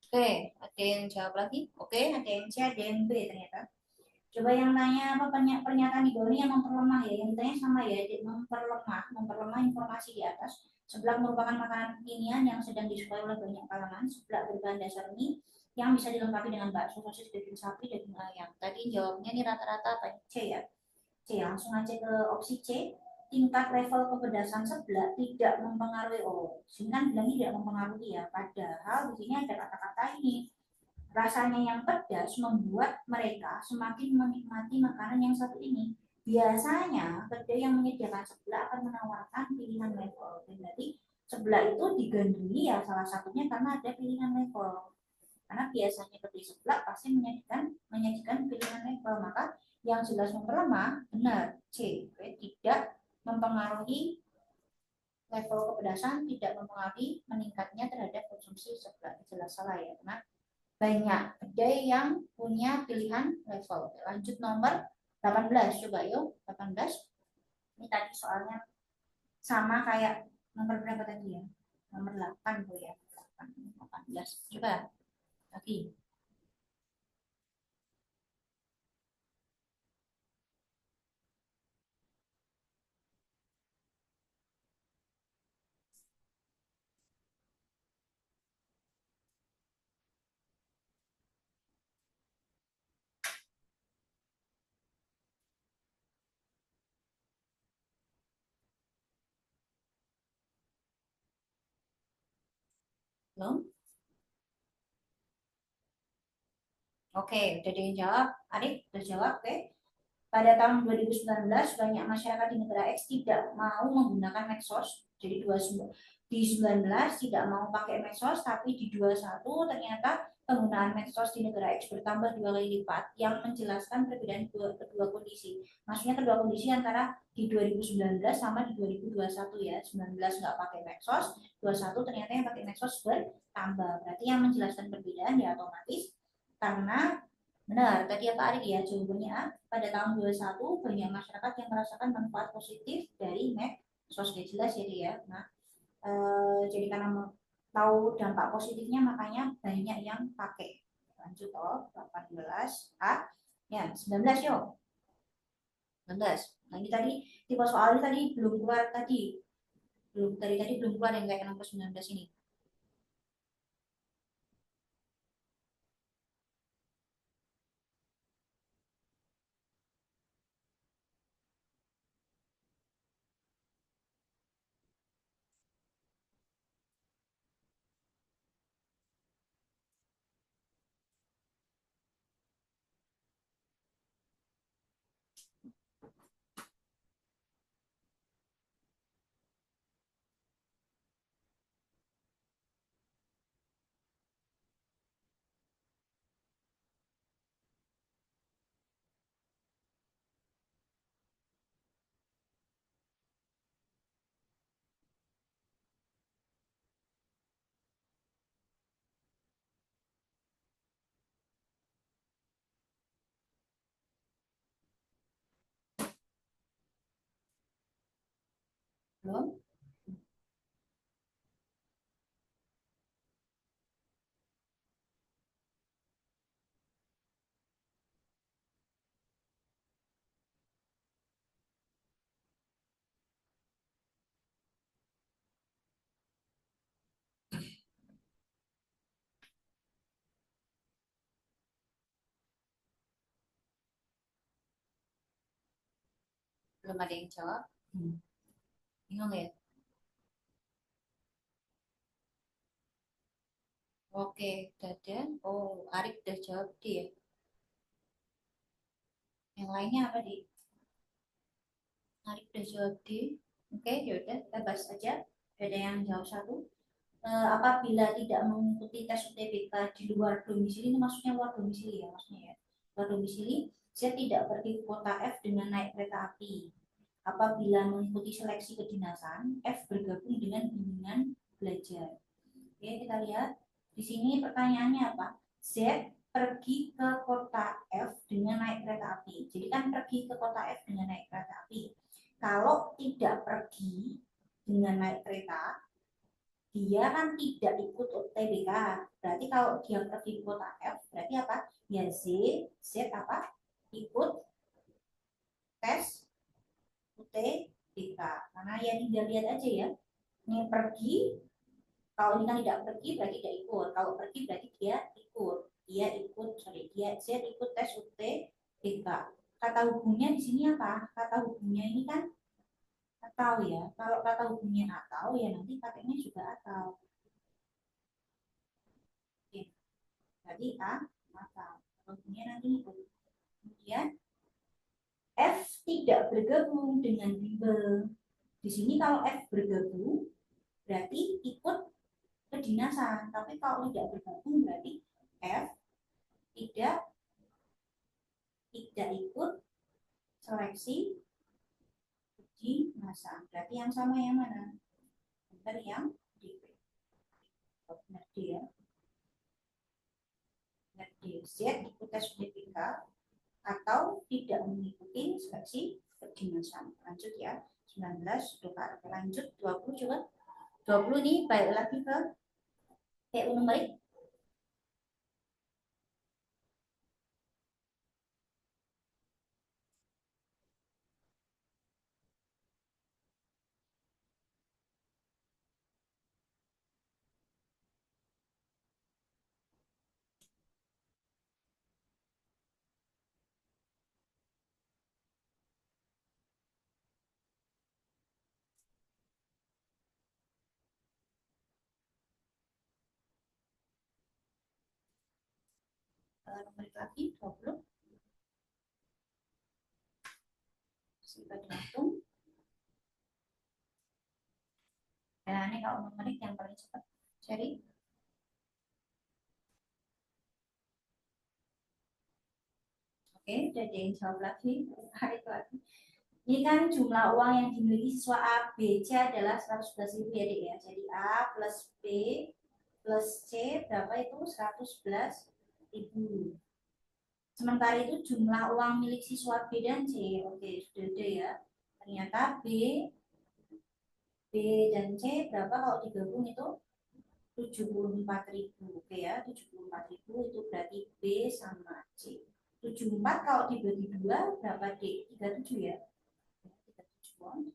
Oke, ada yang jawab lagi? Oke, ada yang C, ada yang B ternyata. Coba yang tanya apa pernyataan di bawah ini yang memperlemah ya, yang ditanya sama ya, memperlemah informasi di atas. Seblak merupakan makanan kekinian yang sedang disukai oleh banyak kalangan. Seblak berbahan dasar mie yang bisa dilengkapi dengan bakso, sosis, daging sapi, daging ayam. Tadi jawabnya ini rata-rata apa? C ya. C, langsung aja ke opsi C. Tingkat level kepedasan seblak tidak mempengaruhi. Oh, sini kan bilangnya tidak mempengaruhi ya. Padahal di sini ada kata-kata ini. Rasanya yang pedas membuat mereka semakin menikmati makanan yang satu ini. Biasanya kedai yang menyediakan seblak akan menawarkan pilihan level. Jadi seblak itu digandrungi ya salah satunya karena ada pilihan level. Karena biasanya kedai seblak pasti menyajikan pilihan level. Maka yang jelas memperlemah benar C. Tidak mempengaruhi level kepedasan, tidak mempengaruhi meningkatnya terhadap konsumsi seblak. Jelas salah ya. Karena banyak kedai yang punya pilihan level. Lanjut nomor 18, coba yuk 18. Ini tadi soalnya sama kayak nomor berapa tadi ya? Nomor 8 tuh ya. 8, 18. Coba lagi. Belum? Oke, udah ada yang jawab. Adik, udah jawab, oke. Pada tahun 2019, banyak masyarakat di negara X tidak mau menggunakan medsos. Jadi di 19 tidak mau pakai medsos, tapi di 21 ternyata penggunaan medsos di negara X bertambah 2 kali lipat, yang menjelaskan perbedaan kedua kondisi. Maksudnya kedua kondisi antara di 2019 sama di 2021 ya. 19 nggak pakai medsos, 21 ternyata yang pakai medsos bertambah. Berarti yang menjelaskan perbedaan ya otomatis karena benar, tadi apa Arik ya? Jawabannya A. Pada tahun 21 banyak masyarakat yang merasakan manfaat positif dari medsos. Jelas ya dia. Nah, jadi karena tahu dampak positifnya makanya banyak yang pakai. Lanjut oh, 18 A. Ya, 19 yuk. 19. Nah, ini tadi tipe soalnya tadi belum keluar tadi. Tadi belum keluar yang kayak nomor 19 ini. Belum? Belum ada yang jawab. Bingung ya? Oke, Dadan. Oh, Arik udah jawab dia. Yang lainnya apa di? Arik udah jawab di. Oke, yaudah kita bahas aja. Ada yang jawab satu. Apabila tidak mengikuti tes UTBK di luar domisili, ini maksudnya luar domisili ya, maksudnya ya. Luar domisili, saya tidak pergi ke kota F dengan naik kereta api. Apabila mengikuti seleksi kedinasan, F bergabung dengan bimbingan belajar. Oke, kita lihat. Di sini pertanyaannya apa? Z pergi ke kota F dengan naik kereta api. Jadi kan pergi ke kota F dengan naik kereta api. Kalau tidak pergi dengan naik kereta, dia kan tidak ikut UTBK. Berarti kalau dia pergi ke kota F, berarti apa? Ya Z apa? Ikut tes UTBK. Karena ya tinggal lihat aja ya. Ini pergi, kalau ini kan tidak pergi berarti tidak ikut. Kalau pergi berarti dia ikut. Dia Z ikut tes UTBK. Kata hubungnya di sini apa? Kata hubungnya ini kan atau ya. Kalau kata hubungnya atau ya nanti pakainya juga atau. Oke. Tadi A atau. Hubungnya nanti ikut. Kemudian F tidak bergabung dengan bimbel. Di sini kalau F bergabung berarti ikut kedinasan. Tapi kalau tidak bergabung berarti F tidak tidak ikut seleksi kedinasan. Berarti yang sama yang mana? Benar yang D. Benar D ya. Benar D. Z ikut tes UTBK atau tidak mengikuti seleksi kedinasan. Lanjut ya. 19, sudah lanjut 20 coba. 20 nih balik lagi ke PU numerik. Numerik lagi 20. Sudah dihitung. Nah, ini kalau numerik yang paling cepat. Jadi, oke, udah dijawab lagi. Tarik lagi. Ini kan jumlah uang yang dimiliki siswa A, B, C adalah 111.000 ya, Dek ya. Jadi A plus B plus C berapa itu? 111.000. Sementara itu jumlah uang milik siswa B dan C. Oke, sudah ada ya. Ternyata B dan C berapa kalau digabung itu 74.000. Oke ya, 74.000 itu berarti B sama C. 74 kalau dibagi 2 berapa D? 37 ya.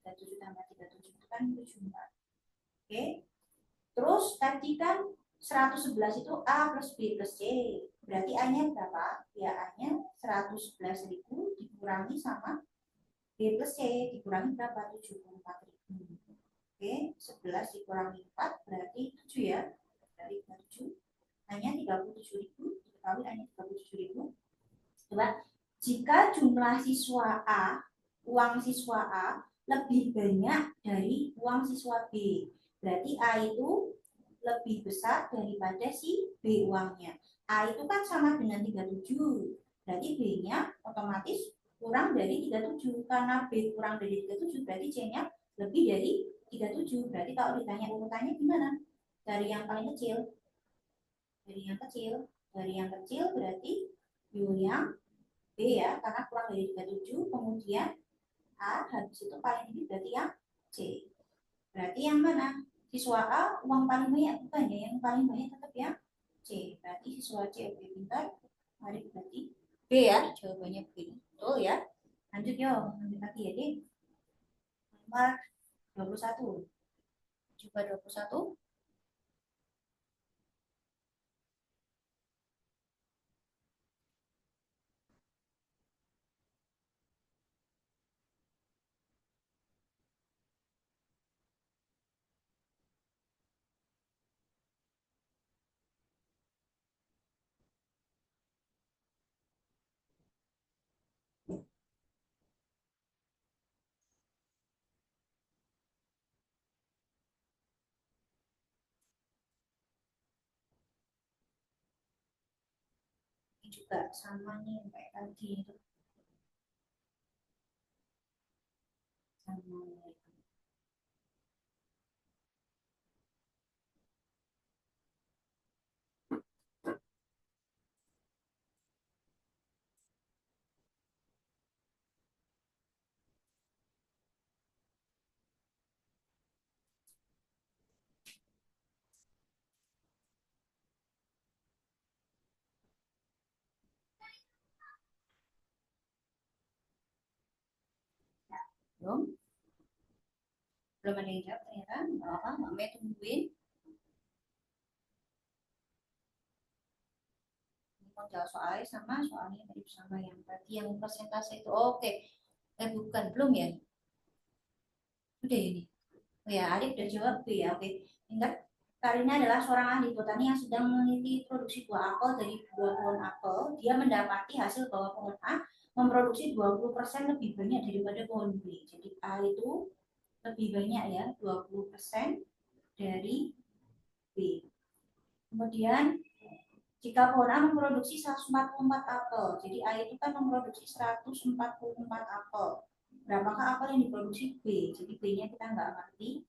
37 tambah 37 itu kan 74. Oke. Terus tadi kan 111 itu A plus B plus C. Berarti A-nya berapa? Ya A-nya 111.000 dikurangi sama B plus C dikurangi berapa? 74.000. Oke, 11 dikurangi 4 berarti 7 ya. Dari 7 hanya 37.000 dikali hanya 37.000. Coba jika jumlah siswa A, uang siswa A lebih banyak dari uang siswa B, berarti A itu lebih besar daripada si B uangnya. A itu kan sama dengan 37, berarti B-nya otomatis kurang dari 37. Karena B kurang dari 37 berarti C-nya lebih dari 37. Berarti kalau ditanya urutannya gimana? Dari yang paling kecil. Dari yang kecil. Dari yang kecil berarti yang B ya, karena kurang dari 37. Kemudian A habis itu paling tinggi berarti yang C. Berarti yang mana? Siswa A uang paling banyak bukan ya? Yang paling banyak tetap yang C. Berarti siswa C. Oke, pintar. Mari berarti B ya, jawabannya B. Betul ya. Lanjut yuk, lanjut lagi ya, Dik. Nomor 21. Coba 21. Ini juga sama nih kayak tadi itu sama. Belum? Belum ada yang jawab ternyata. Nggak apa, Mbak Mei tungguin. Mau jawab soalnya sama soalnya tadi sama yang tadi yang persentase itu. Oke. Bukan, belum ya? Udah ini. Oh ya, Arif udah jawab B ya. Oke. Ingat, Karina adalah seorang ahli botani yang sedang meneliti produksi buah apel dari buah pohon apel. Dia mendapati hasil bahwa pohon A memproduksi 20% lebih banyak daripada pohon B. Jadi A itu lebih banyak ya, 20% dari B. Kemudian jika pohon A memproduksi 144 apel, jadi A itu kan memproduksi 144 apel. Berapakah apel yang diproduksi B? Jadi B-nya kita nggak ngerti.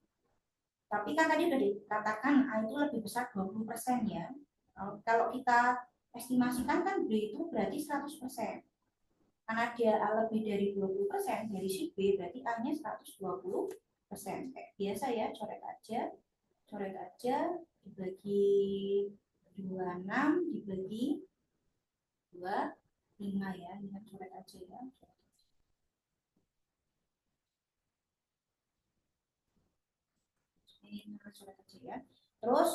Tapi kan tadi sudah dikatakan A itu lebih besar 20% ya. Kalau kita estimasikan kan B itu berarti 100%. Karena dia A lebih dari 20% dari si B, berarti A-nya 120%. Kayak biasa ya, coret aja, dibagi 26, dibagi 25 ya, ini coret aja ya. Ini coret aja ya. Terus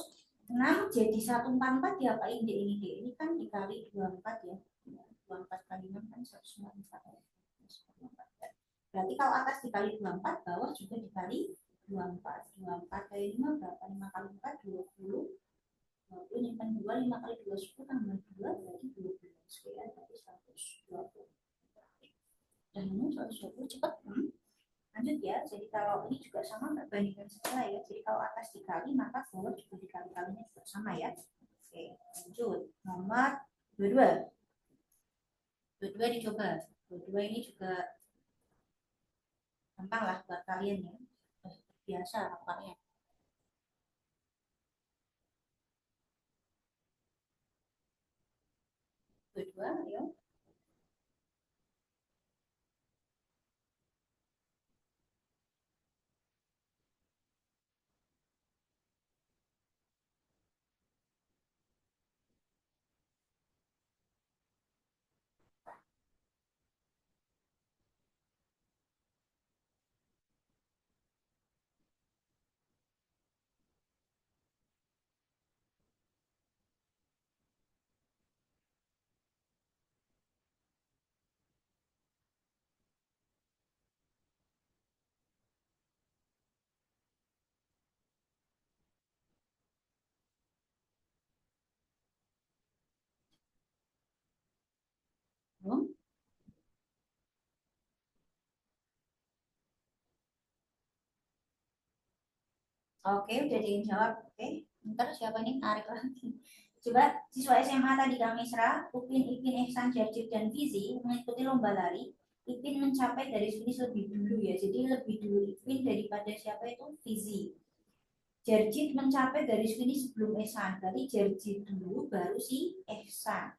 6 jadi 144 diapain deh ini deh? Ini kan dikali 24 ya. 24 kali 6 kan 144 ya. Berarti kalau atas dikali 24, bawah juga dikali 24. 24 kali 5 berapa? 5 kali 4, 20. 20 nyimpan 2, 5 kali 2, 10 tambah 2, berarti 20. Sekian, berarti 120. Dan ini 120 cepat. Lanjut ya, jadi kalau ini juga sama perbandingan skala ya. Jadi kalau atas dikali, maka bawah juga dikali-kalinya juga sama ya. Oke, lanjut. Nomor 22. 22 dicoba. 22 ini juga gampang lah buat kalian ya. Biasa hafalnya. 22, ayo. Belum? Oke, udah ada yang jawab. Oke, ntar siapa nih? Tarik lagi. Coba siswa SMA tadi kami Misra, Upin, Ipin, Ihsan, Jarjit, dan Fizi mengikuti lomba lari. Ipin mencapai garis finish lebih dulu ya. Jadi lebih dulu Ipin daripada siapa itu? Fizi. Jarjit mencapai garis finish sebelum Ihsan. Berarti Jarjit dulu baru si Ihsan.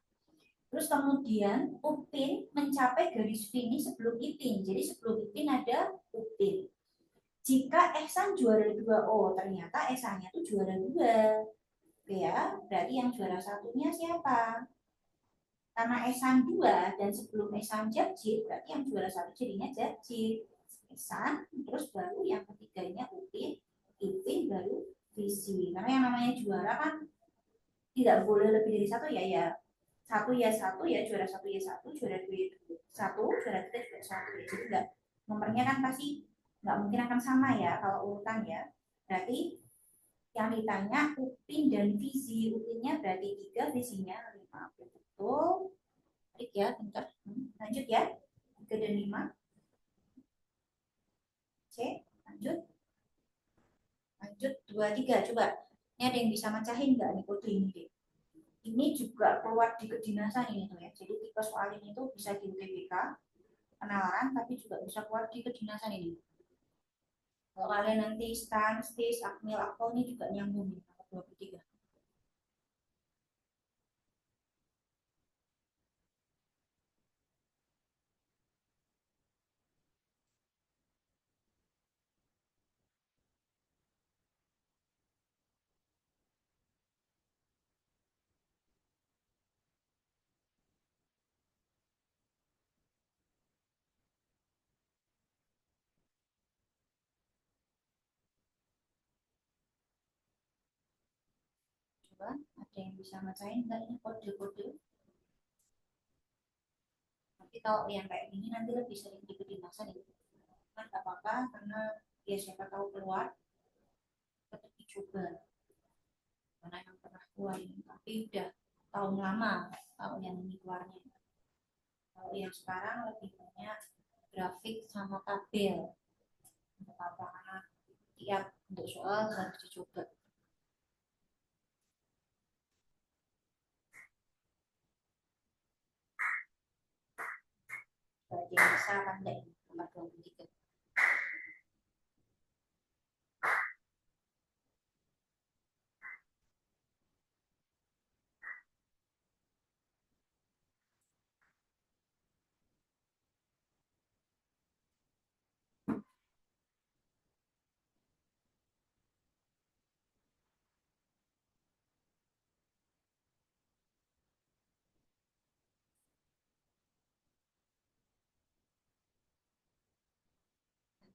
Terus kemudian Upin mencapai garis finish sebelum Ipin. Jadi sebelum Ipin ada Upin. Jika Ehsan juara 2, oh ternyata Ehsannya tuh juara 2. Oke ya, berarti yang juara satunya siapa? Karena Ehsan 2 dan sebelum Ehsan Jajit, berarti yang juara satu jadinya Jajit. Ehsan, terus baru yang ketiganya Upin, Ipin, baru Visi. Karena yang namanya juara kan tidak boleh lebih dari satu ya, satu ya juara satu ya satu, juara dua ya satu, juara tiga juga satu ya. Jadi enggak, nomornya kan pasti nggak mungkin akan sama ya kalau urutan ya. Berarti yang ditanya Upin dan Visi, Upinnya berarti 3, Visinya 5. Betul. Baik ya, bentar. Lanjut ya. 3 dan 5. C, lanjut. Lanjut 2, 3. Coba. Ini ada yang bisa mecahin nggak nih kode ini deh. Ini juga keluar di kedinasan ini tuh ya. Jadi tipe soal ini tuh bisa di UTBK, penalaran, tapi juga bisa keluar di kedinasan ini. Kalau kalian nanti stan, stis, akmil, akpol ini juga nyambung nih, nomor 23. Coba, ada yang bisa mecahin nggak ini kode-kode? Tapi kalau yang kayak gini nanti lebih sering di kedinasan ya. Kan nggak apa-apa, karena ya siapa tahu keluar, tetap dicoba. Karena yang pernah keluar ini, tapi udah tahun lama kalau yang ini keluarnya. Kalau yang sekarang lebih banyak grafik sama tabel. Untuk apa? Karena tiap untuk soal harus dicoba. Bagi yang bisa kan deh, nomor 23.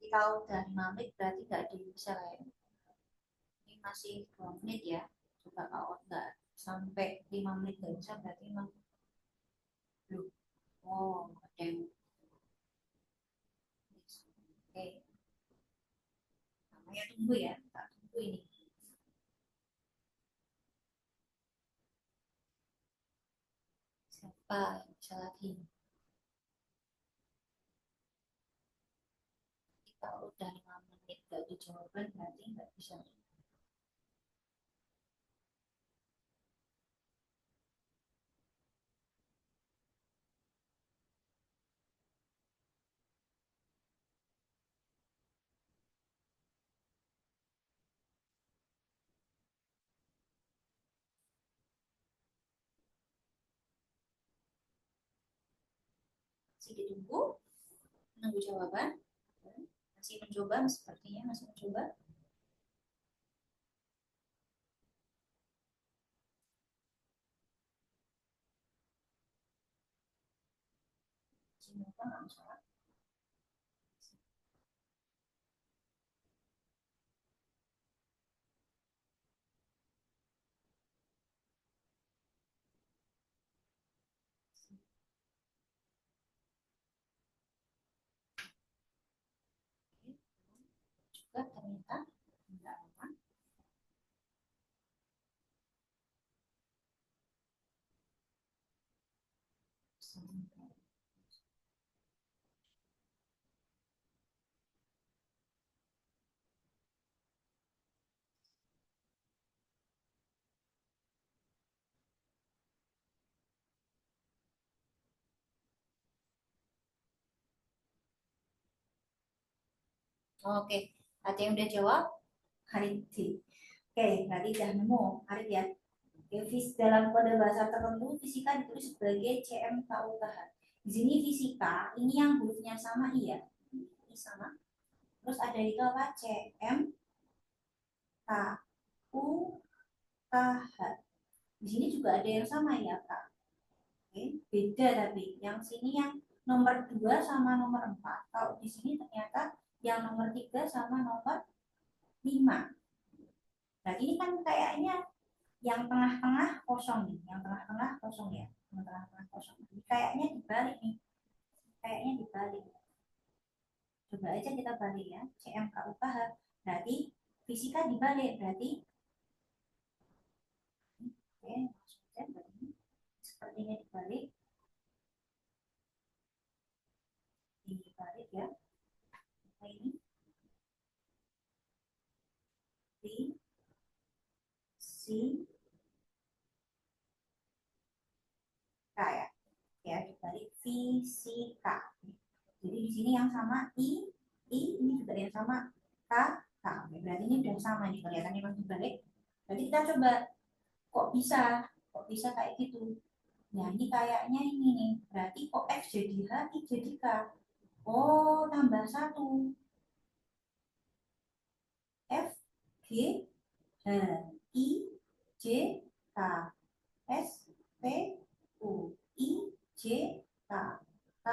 Ketika udah 5 menit berarti nggak ada yang bisa ya. Ini masih 2 menit ya. Coba kalau nggak sampai 5 menit nggak bisa berarti memang belum. Oh, ada yang oke. Namanya tunggu ya, kita tunggu ini. Siapa yang bisa lagi? Kalau udah 5 menit gak ada jawaban berarti nggak bisa. Masih ditunggu, menunggu jawaban. Masih mencoba, sepertinya masih mencoba. Masih mencoba nggak masalah. Juga ternyata enggak aman. Oke, ada yang udah jawab? Harit. Oke, berarti udah nemu. Harit ya. Oke, dalam kode bahasa tertentu fisika ditulis sebagai CMKUKH. Di sini fisika, ini yang hurufnya sama iya. Ini sama. Terus ada itu apa? CMKUKH. Di sini juga ada yang sama ya, Kak. Oke, beda tapi yang sini yang nomor 2 sama nomor 4. Kalau di sini ternyata yang nomor 3 sama nomor 5. Berarti ini kan kayaknya yang tengah-tengah kosong nih, yang tengah-tengah kosong ya, yang tengah-tengah kosong. Ini kayaknya dibalik nih, kayaknya dibalik. Coba aja kita balik ya, CMKUKH. Berarti fisika dibalik, berarti oke, maksudnya berarti sepertinya dibalik, dibalik ya. Nah, ini fisika ya, ya dibalik fisika. Jadi di sini yang sama I ini juga yang sama K. Oke, berarti ini udah sama nih kelihatannya masih dibalik. Berarti kita coba kok bisa kayak gitu. Nah ini kayaknya ini nih. Berarti kok X jadi H, I jadi K. Oh tambah satu. F G H I J K S P U I J K K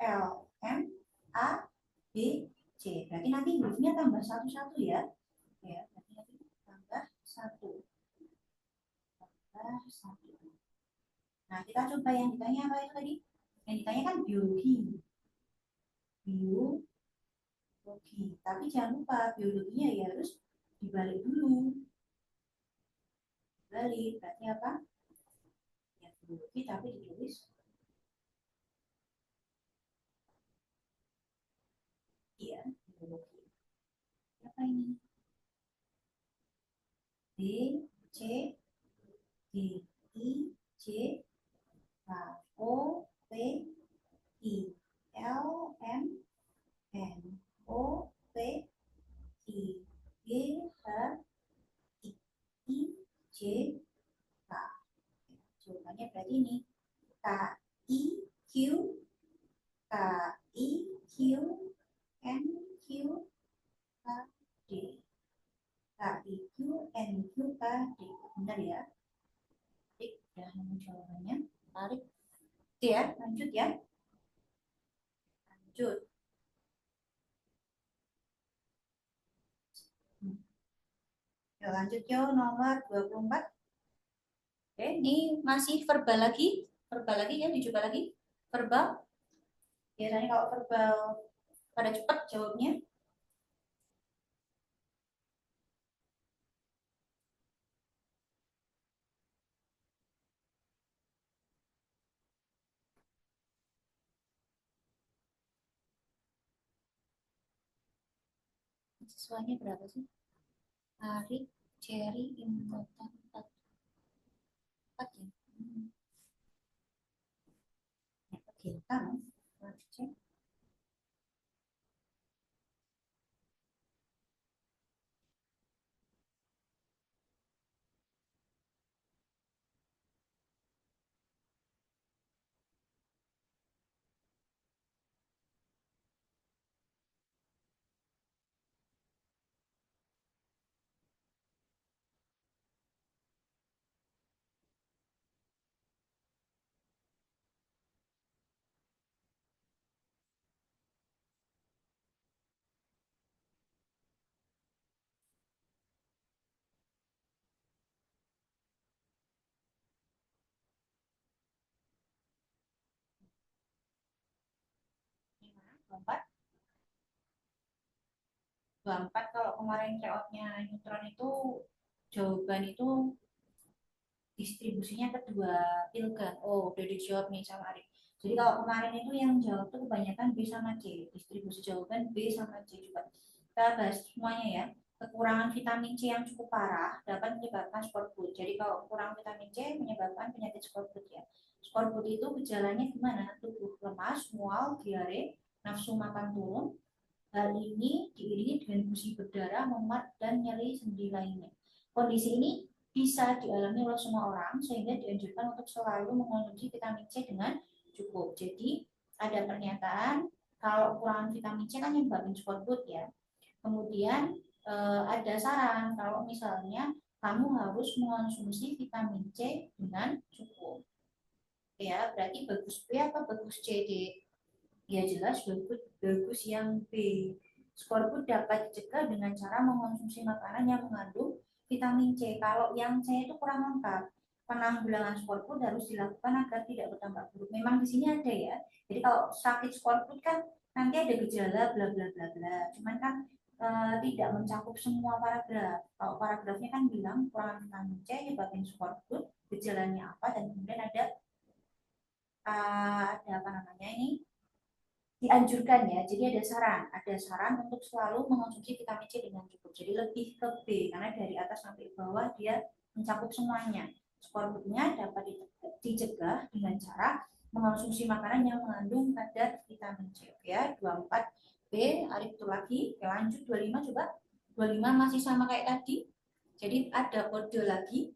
L M A B C. Berarti nanti hurufnya tambah satu-satu ya. Ya, berarti nanti tambah satu. Tambah satu. Nah, kita coba yang ditanya apa itu tadi? Yang ditanya kan biologi. Biologi. Tapi jangan lupa biologinya ya harus dibalik dulu. Balik, berarti apa? Ya, biologi tapi ditulis. Iya, biologi. Apa ini? D, C, D, I, C, H, O, P, I, L, M, N, O, P, I, G, H, I, I, J, K. Jawabannya berarti ini K, I, Q, K, I, Q, N, Q, K, D. K, I, Q, N, Q, K, D. Benar ya? Tarik, udah nemu jawabannya. Tarik. Ya, lanjut ya. Lanjut. Ya, lanjut yo nomor 24. Oke, ini masih verbal lagi. Verbal lagi ya, dicoba lagi. Verbal. Biasanya kalau verbal pada cepat jawabnya. Siswanya berapa sih? Arik, Cherry, Imrotan, 4, 4 ya. Ya, kegiatan. Cek. Gimana? 24. 24 kalau kemarin layoutnya neutron itu jawaban itu distribusinya ke dua pilgan. Oh, udah dijawab nih sama Arif. Jadi kalau kemarin itu yang jawab tuh kebanyakan B sama C. Distribusi jawaban B sama C juga. Kita bahas semuanya ya. Kekurangan vitamin C yang cukup parah dapat menyebabkan skorbut. Jadi kalau kurang vitamin C menyebabkan penyakit skorbut ya. Skorbut itu gejalanya gimana? Tubuh lemas, mual, diare, nafsu makan turun. Hal ini diiringi dengan gusi berdarah, memat, dan nyeri sendi lainnya. Kondisi ini bisa dialami oleh semua orang sehingga dianjurkan untuk selalu mengonsumsi vitamin C dengan cukup. Jadi ada pernyataan kalau kekurangan vitamin C kan menyebabkan skorbut ya. Kemudian ada saran kalau misalnya kamu harus mengonsumsi vitamin C dengan cukup. Ya, berarti bagus B apa bagus C, D? Ya jelas bagus, bagus yang B. Skorbut dapat dicegah dengan cara mengonsumsi makanan yang mengandung vitamin C. Kalau yang C itu kurang lengkap. Penanggulangan skorbut harus dilakukan agar tidak bertambah buruk. Memang di sini ada ya. Jadi kalau sakit skorbut kan nanti ada gejala bla bla bla bla. Cuman kan tidak mencakup semua paragraf. Kalau paragrafnya kan bilang kurang vitamin C nyebabin skorbut, gejalanya apa, dan kemudian ada apa namanya ini, dianjurkan ya. Jadi ada saran untuk selalu mengonsumsi vitamin C dengan cukup. Jadi lebih ke B karena dari atas sampai bawah dia mencakup semuanya. Skorbutnya dapat dicegah dengan cara mengonsumsi makanan yang mengandung kadar vitamin C. Ya, 24 B, Arif itu lagi. Oke, lanjut 25 coba. 25 masih sama kayak tadi. Jadi ada kode lagi.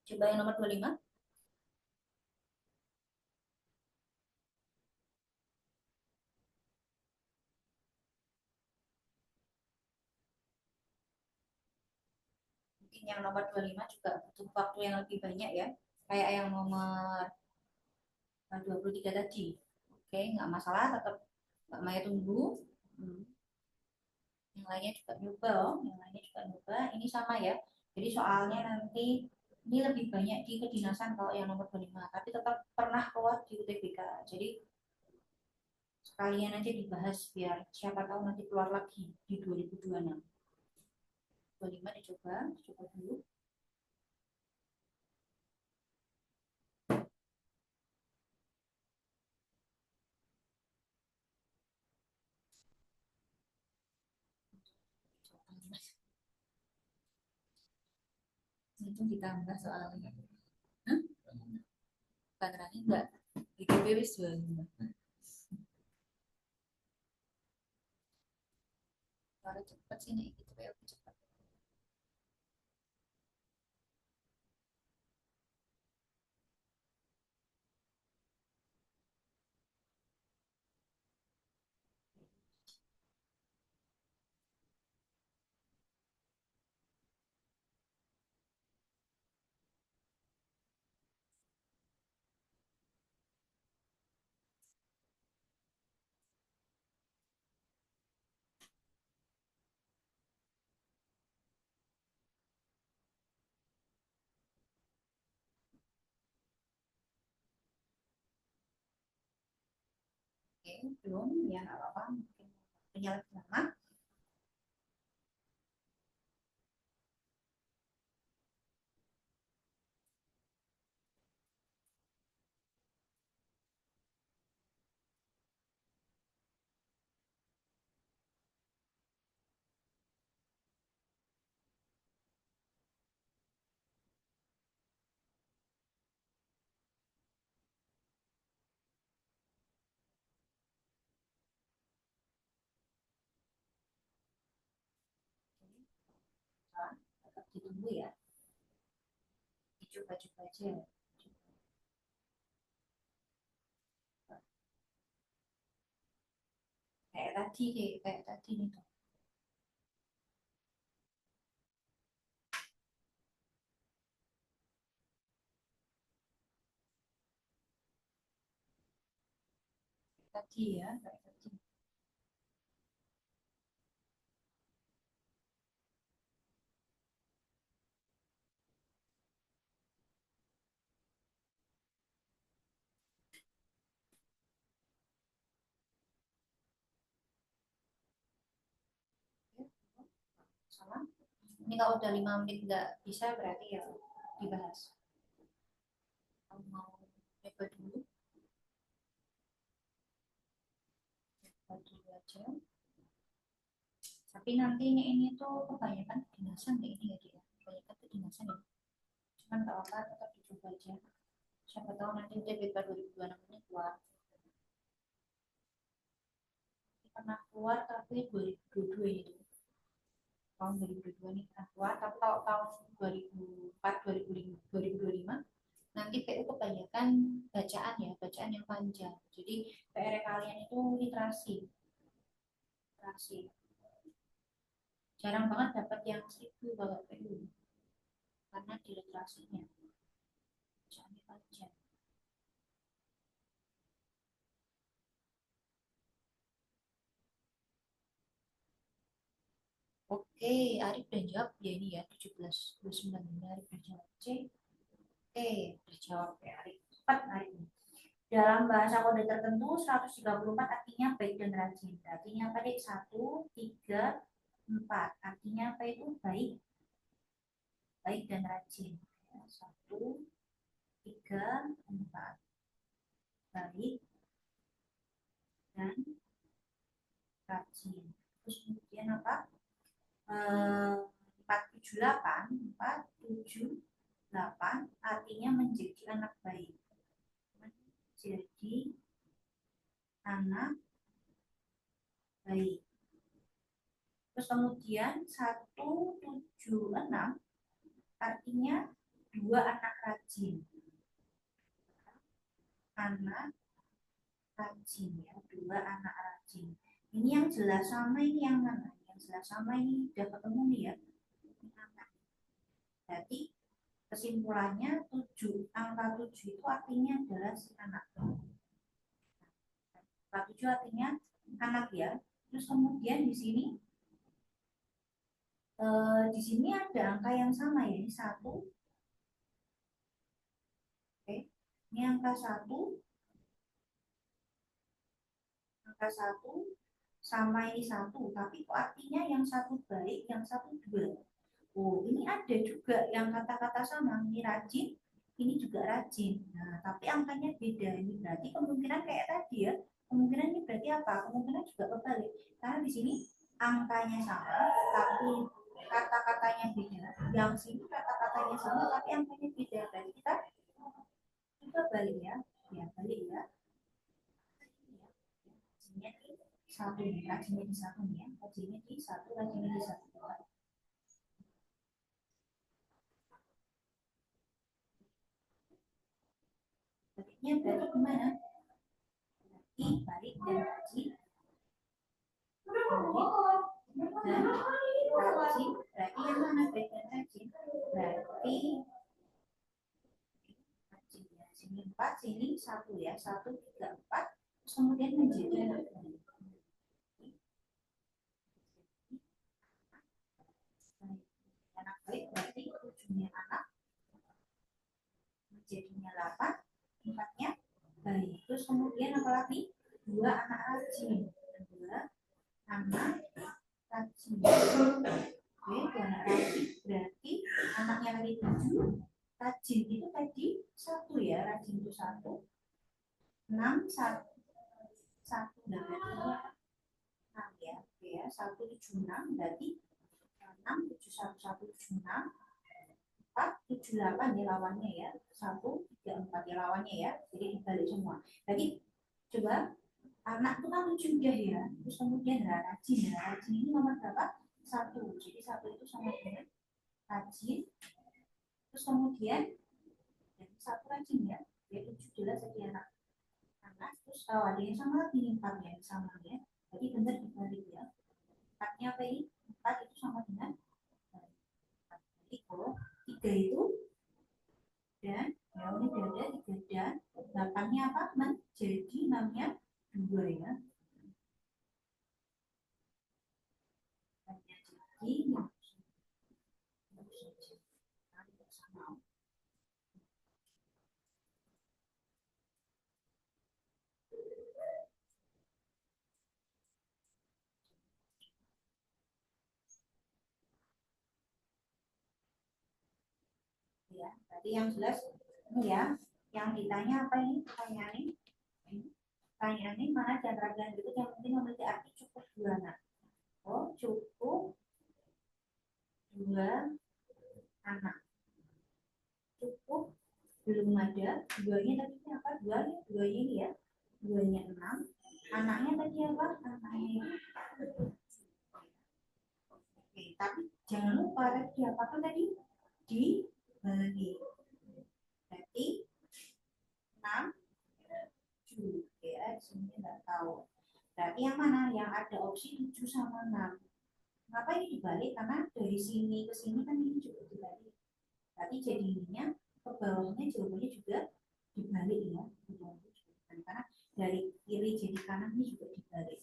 Coba yang nomor 25. Mungkin yang nomor 25 juga butuh waktu yang lebih banyak ya. Kayak yang nomor 23 tadi. Oke, nggak masalah, tetap Mbak Maya tunggu. Hmm. Yang lainnya juga nyoba, oh. Yang lainnya juga nyoba. Ini sama ya. Jadi soalnya nanti ini lebih banyak di kedinasan kalau yang nomor 25, tapi tetap pernah keluar di UTBK. Jadi sekalian aja dibahas biar siapa tahu nanti keluar lagi di 2026. 25 dicoba, coba dulu. Itu ditambah soalnya. Hah? Tangerang enggak. IGB wis 25. Kalau cepet sih nih, gitu ya cepet. belum, ya nggak apa-apa, mungkin waktunya lebih lama. Nah, tetap ditunggu ya, dicoba-coba aja. Kayak tadi nih tuh. Tadi ya, kayak tadi. Ya, sama. Ini kalau udah 5 menit nggak bisa berarti ya dibahas. Kamu mau coba dulu, coba dulu aja. Tapi nanti ini tuh kebanyakan kedinasan deh ini ya dia. Kebanyakan kedinasan ya. Cuman nggak apa-apa, tetap dicoba aja. Siapa tahu nanti TBK 2026 ini keluar. Pernah keluar tapi 2022 itu. Tahun 2022 ini pernah keluar. Tapi kalau tahun 2004, 2005, 2025 nanti PU kebanyakan bacaan ya, bacaan yang panjang. Jadi PR kalian itu literasi. Literasi. Jarang banget dapat yang 1000 kalau PU karena di literasinya bacaannya panjang. Oke, Arif udah jawab ya ini ya 17 29 ini Arif udah jawab C. Oke, udah jawab ya Arif. Cepat Arif. Dalam bahasa kode tertentu 134 artinya baik dan rajin. Artinya apa dek? 1, 3, 4. Artinya apa itu? Baik, baik dan rajin. 1, 3, 4. Baik dan rajin. Terus kemudian apa? 4, 7, 8. 4, 7, 8 artinya menjadi anak baik. Menjadi anak baik. Terus kemudian 1, 7, 6 artinya 2 anak rajin. Anak rajin ya, 2 anak rajin. Ini yang jelas sama ini yang mana? Yang jelas sama ini udah ketemu nih ya. Berarti kesimpulannya 7, angka 7 itu artinya adalah si anak. Angka 7 artinya anak ya. Terus kemudian di sini ada angka yang sama ya, ini 1. Oke. Ini angka satu sama ini 1, tapi kok artinya yang satu baik, yang satu dua. Oh, ini ada juga yang kata-kata sama, ini rajin, ini juga rajin. Nah, tapi angkanya beda. Ini berarti kemungkinan kayak tadi ya. Kemungkinan ini berarti apa? Kemungkinan juga kebalik. Karena di sini angkanya sama, tapi kata-katanya beda. Yang sini kata-katanya sama, tapi angkanya beda. Berarti kita juga balik ya. Ya, balik ya. Rajinnya di satu nih, rajinnya di satu nih ya. Rajinnya di satu, rajinnya di satu. Baliknya berarti gimana? Berarti balik dan rajin, balik dan rajin. Berarti yang mana balik dan rajin? Berarti rajin ya. Sini 4, sini 1 ya. 1, 3, 4. Terus kemudian menjadi anak baik. Anak baik berarti ujungnya anak, menjadinya 8, 4-nya baik. Terus kemudian apa lagi? dua anak rajin. Dua anak rajin. Oke, dua anak rajin. Berarti anaknya tadi 7. Rajin itu tadi 1 ya. Rajin itu 1. 6, 1. 1. Nah, berarti 6 ya. Oke ya. 1, 7, 6. Berarti 6, 7, 1, 1, 7, 6. 4, 7, 8 ya lawannya ya. 1, 3, 4 ya lawannya ya. Jadi dibalik semua. Jadi coba anak itu kan 7 udah ya. Terus kemudian rajin. Rajin ini nomor berapa? 1. Jadi 1 itu sama dengan rajin. Terus kemudian 1 rajin ya. Jadi 7 jelas jadi anak. Terus ada yang sama lagi 4 ya. Sama ya. Jadi benar dibalik ya. 4-nya apa ini? 4 itu sama dengan 4. Jadi kalau 3 itu dan ya ini berada 3 dan 8-nya apa? Menjadi 6-nya 2 ya. Jadi ya, tadi yang jelas ini ya, yang ditanya apa ini pertanyaan ini mana di antara yang berikut yang mungkin memiliki arti cukup 2 anak. Oh, cukup 2 anak. Cukup belum ada 2-nya tadi apa? 2 ini ya. 2-nya 6. Anaknya tadi apa? Anaknya oke, tapi jangan lupa tadi apa tuh tadi? Dibagi. Berarti 6 ya, sini nggak tahu. Berarti yang mana? Yang ada opsi 7 sama 6. Kenapa ini dibalik? Karena dari sini ke sini kan ini juga dibalik. Berarti jadinya ke bawahnya jawabannya juga dibalik ya. Karena dari kiri jadi kanan ini juga dibalik.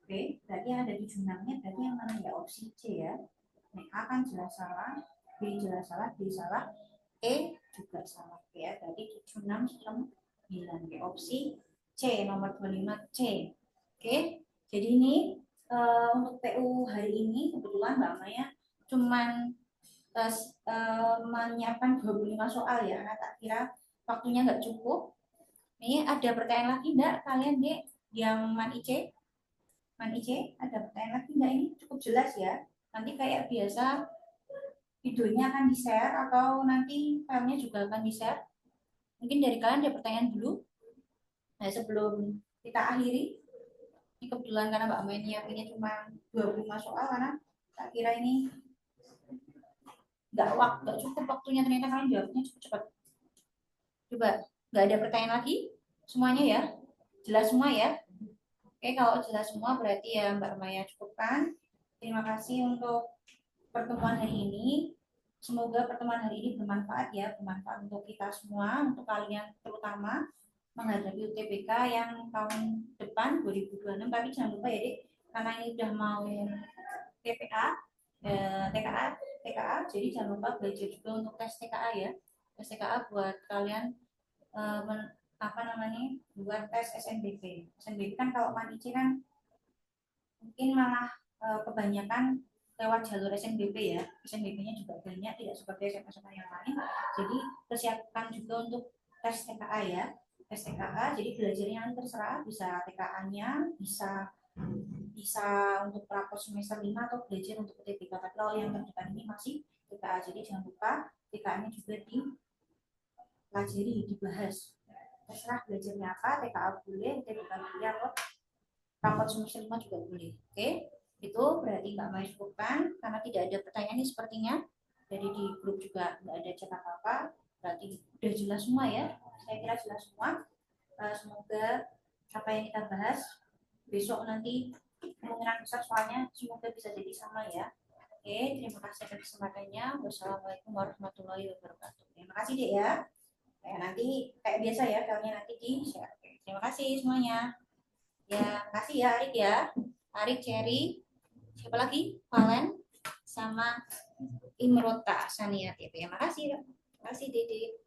Oke, berarti yang ada 7 6-nya berarti yang mana ya? Opsi C ya. Nah, A kan jelas salah, B jelas salah, D salah, E juga salah ya. Berarti 7 6 9 ya. Opsi C nomor 25 C. Oke, jadi ini untuk PU hari ini kebetulan Mbak Maya cuman menyiapkan 25 soal ya, karena tak kira waktunya nggak cukup. Ini ada pertanyaan lagi enggak kalian nih yang Man IC? Man IC ada pertanyaan lagi enggak, ini cukup jelas ya. Nanti kayak biasa videonya akan di-share atau nanti filenya juga akan di-share. Mungkin dari kalian ada pertanyaan dulu. Nah, sebelum kita akhiri, ini kebetulan karena Mbak Maya nyiapinnya cuma 25 soal karena tak kira ini nggak cukup waktunya, ternyata kalian jawabnya cukup cepat. Coba, nggak ada pertanyaan lagi? Semuanya ya? Jelas semua ya? Oke, kalau jelas semua berarti ya Mbak Maya cukupkan. Terima kasih untuk pertemuan hari ini. Semoga pertemuan hari ini bermanfaat ya, bermanfaat untuk kita semua, untuk kalian terutama menghadapi UTBK yang tahun depan 2026. Tapi jangan lupa ya Dek, karena ini udah mau TPA, TKA, jadi jangan lupa belajar juga untuk tes TKA ya. Tes TKA buat kalian buat tes SNBP. SNBP kan kalau manici kan mungkin malah kebanyakan lewat jalur SNBP ya. SNBP-nya juga banyak, tidak seperti SMA yang lain. Jadi persiapkan juga untuk tes TKA ya. Tes TKA, jadi belajarnya terserah, bisa TKA-nya, bisa untuk rapor semester 5 atau belajar untuk UTBK. Tapi kalau yang terdepan ini masih TKA, jadi jangan lupa TKA-nya juga dipelajari, dibahas. Terserah belajarnya apa, TKA boleh, UTBK boleh, atau rapor semester 5 juga boleh. Oke, itu berarti Mbak Maya cukupkan karena tidak ada pertanyaan ini sepertinya. Jadi di grup juga nggak ada chat apa-apa, berarti udah jelas semua ya. Saya kira jelas semua. Semoga apa yang kita bahas besok nanti kemungkinan besar soalnya semoga bisa jadi sama ya. Oke, terima kasih atas kesempatannya. Wassalamualaikum warahmatullahi wabarakatuh. Terima kasih Dek ya. Nanti kayak biasa ya, filenya nanti di share. Terima kasih semuanya. Ya, makasih ya Arik ya. Arik, Cherry, siapa lagi? Valen, sama Imrota Saniati. Ya, makasih. Makasih Dede.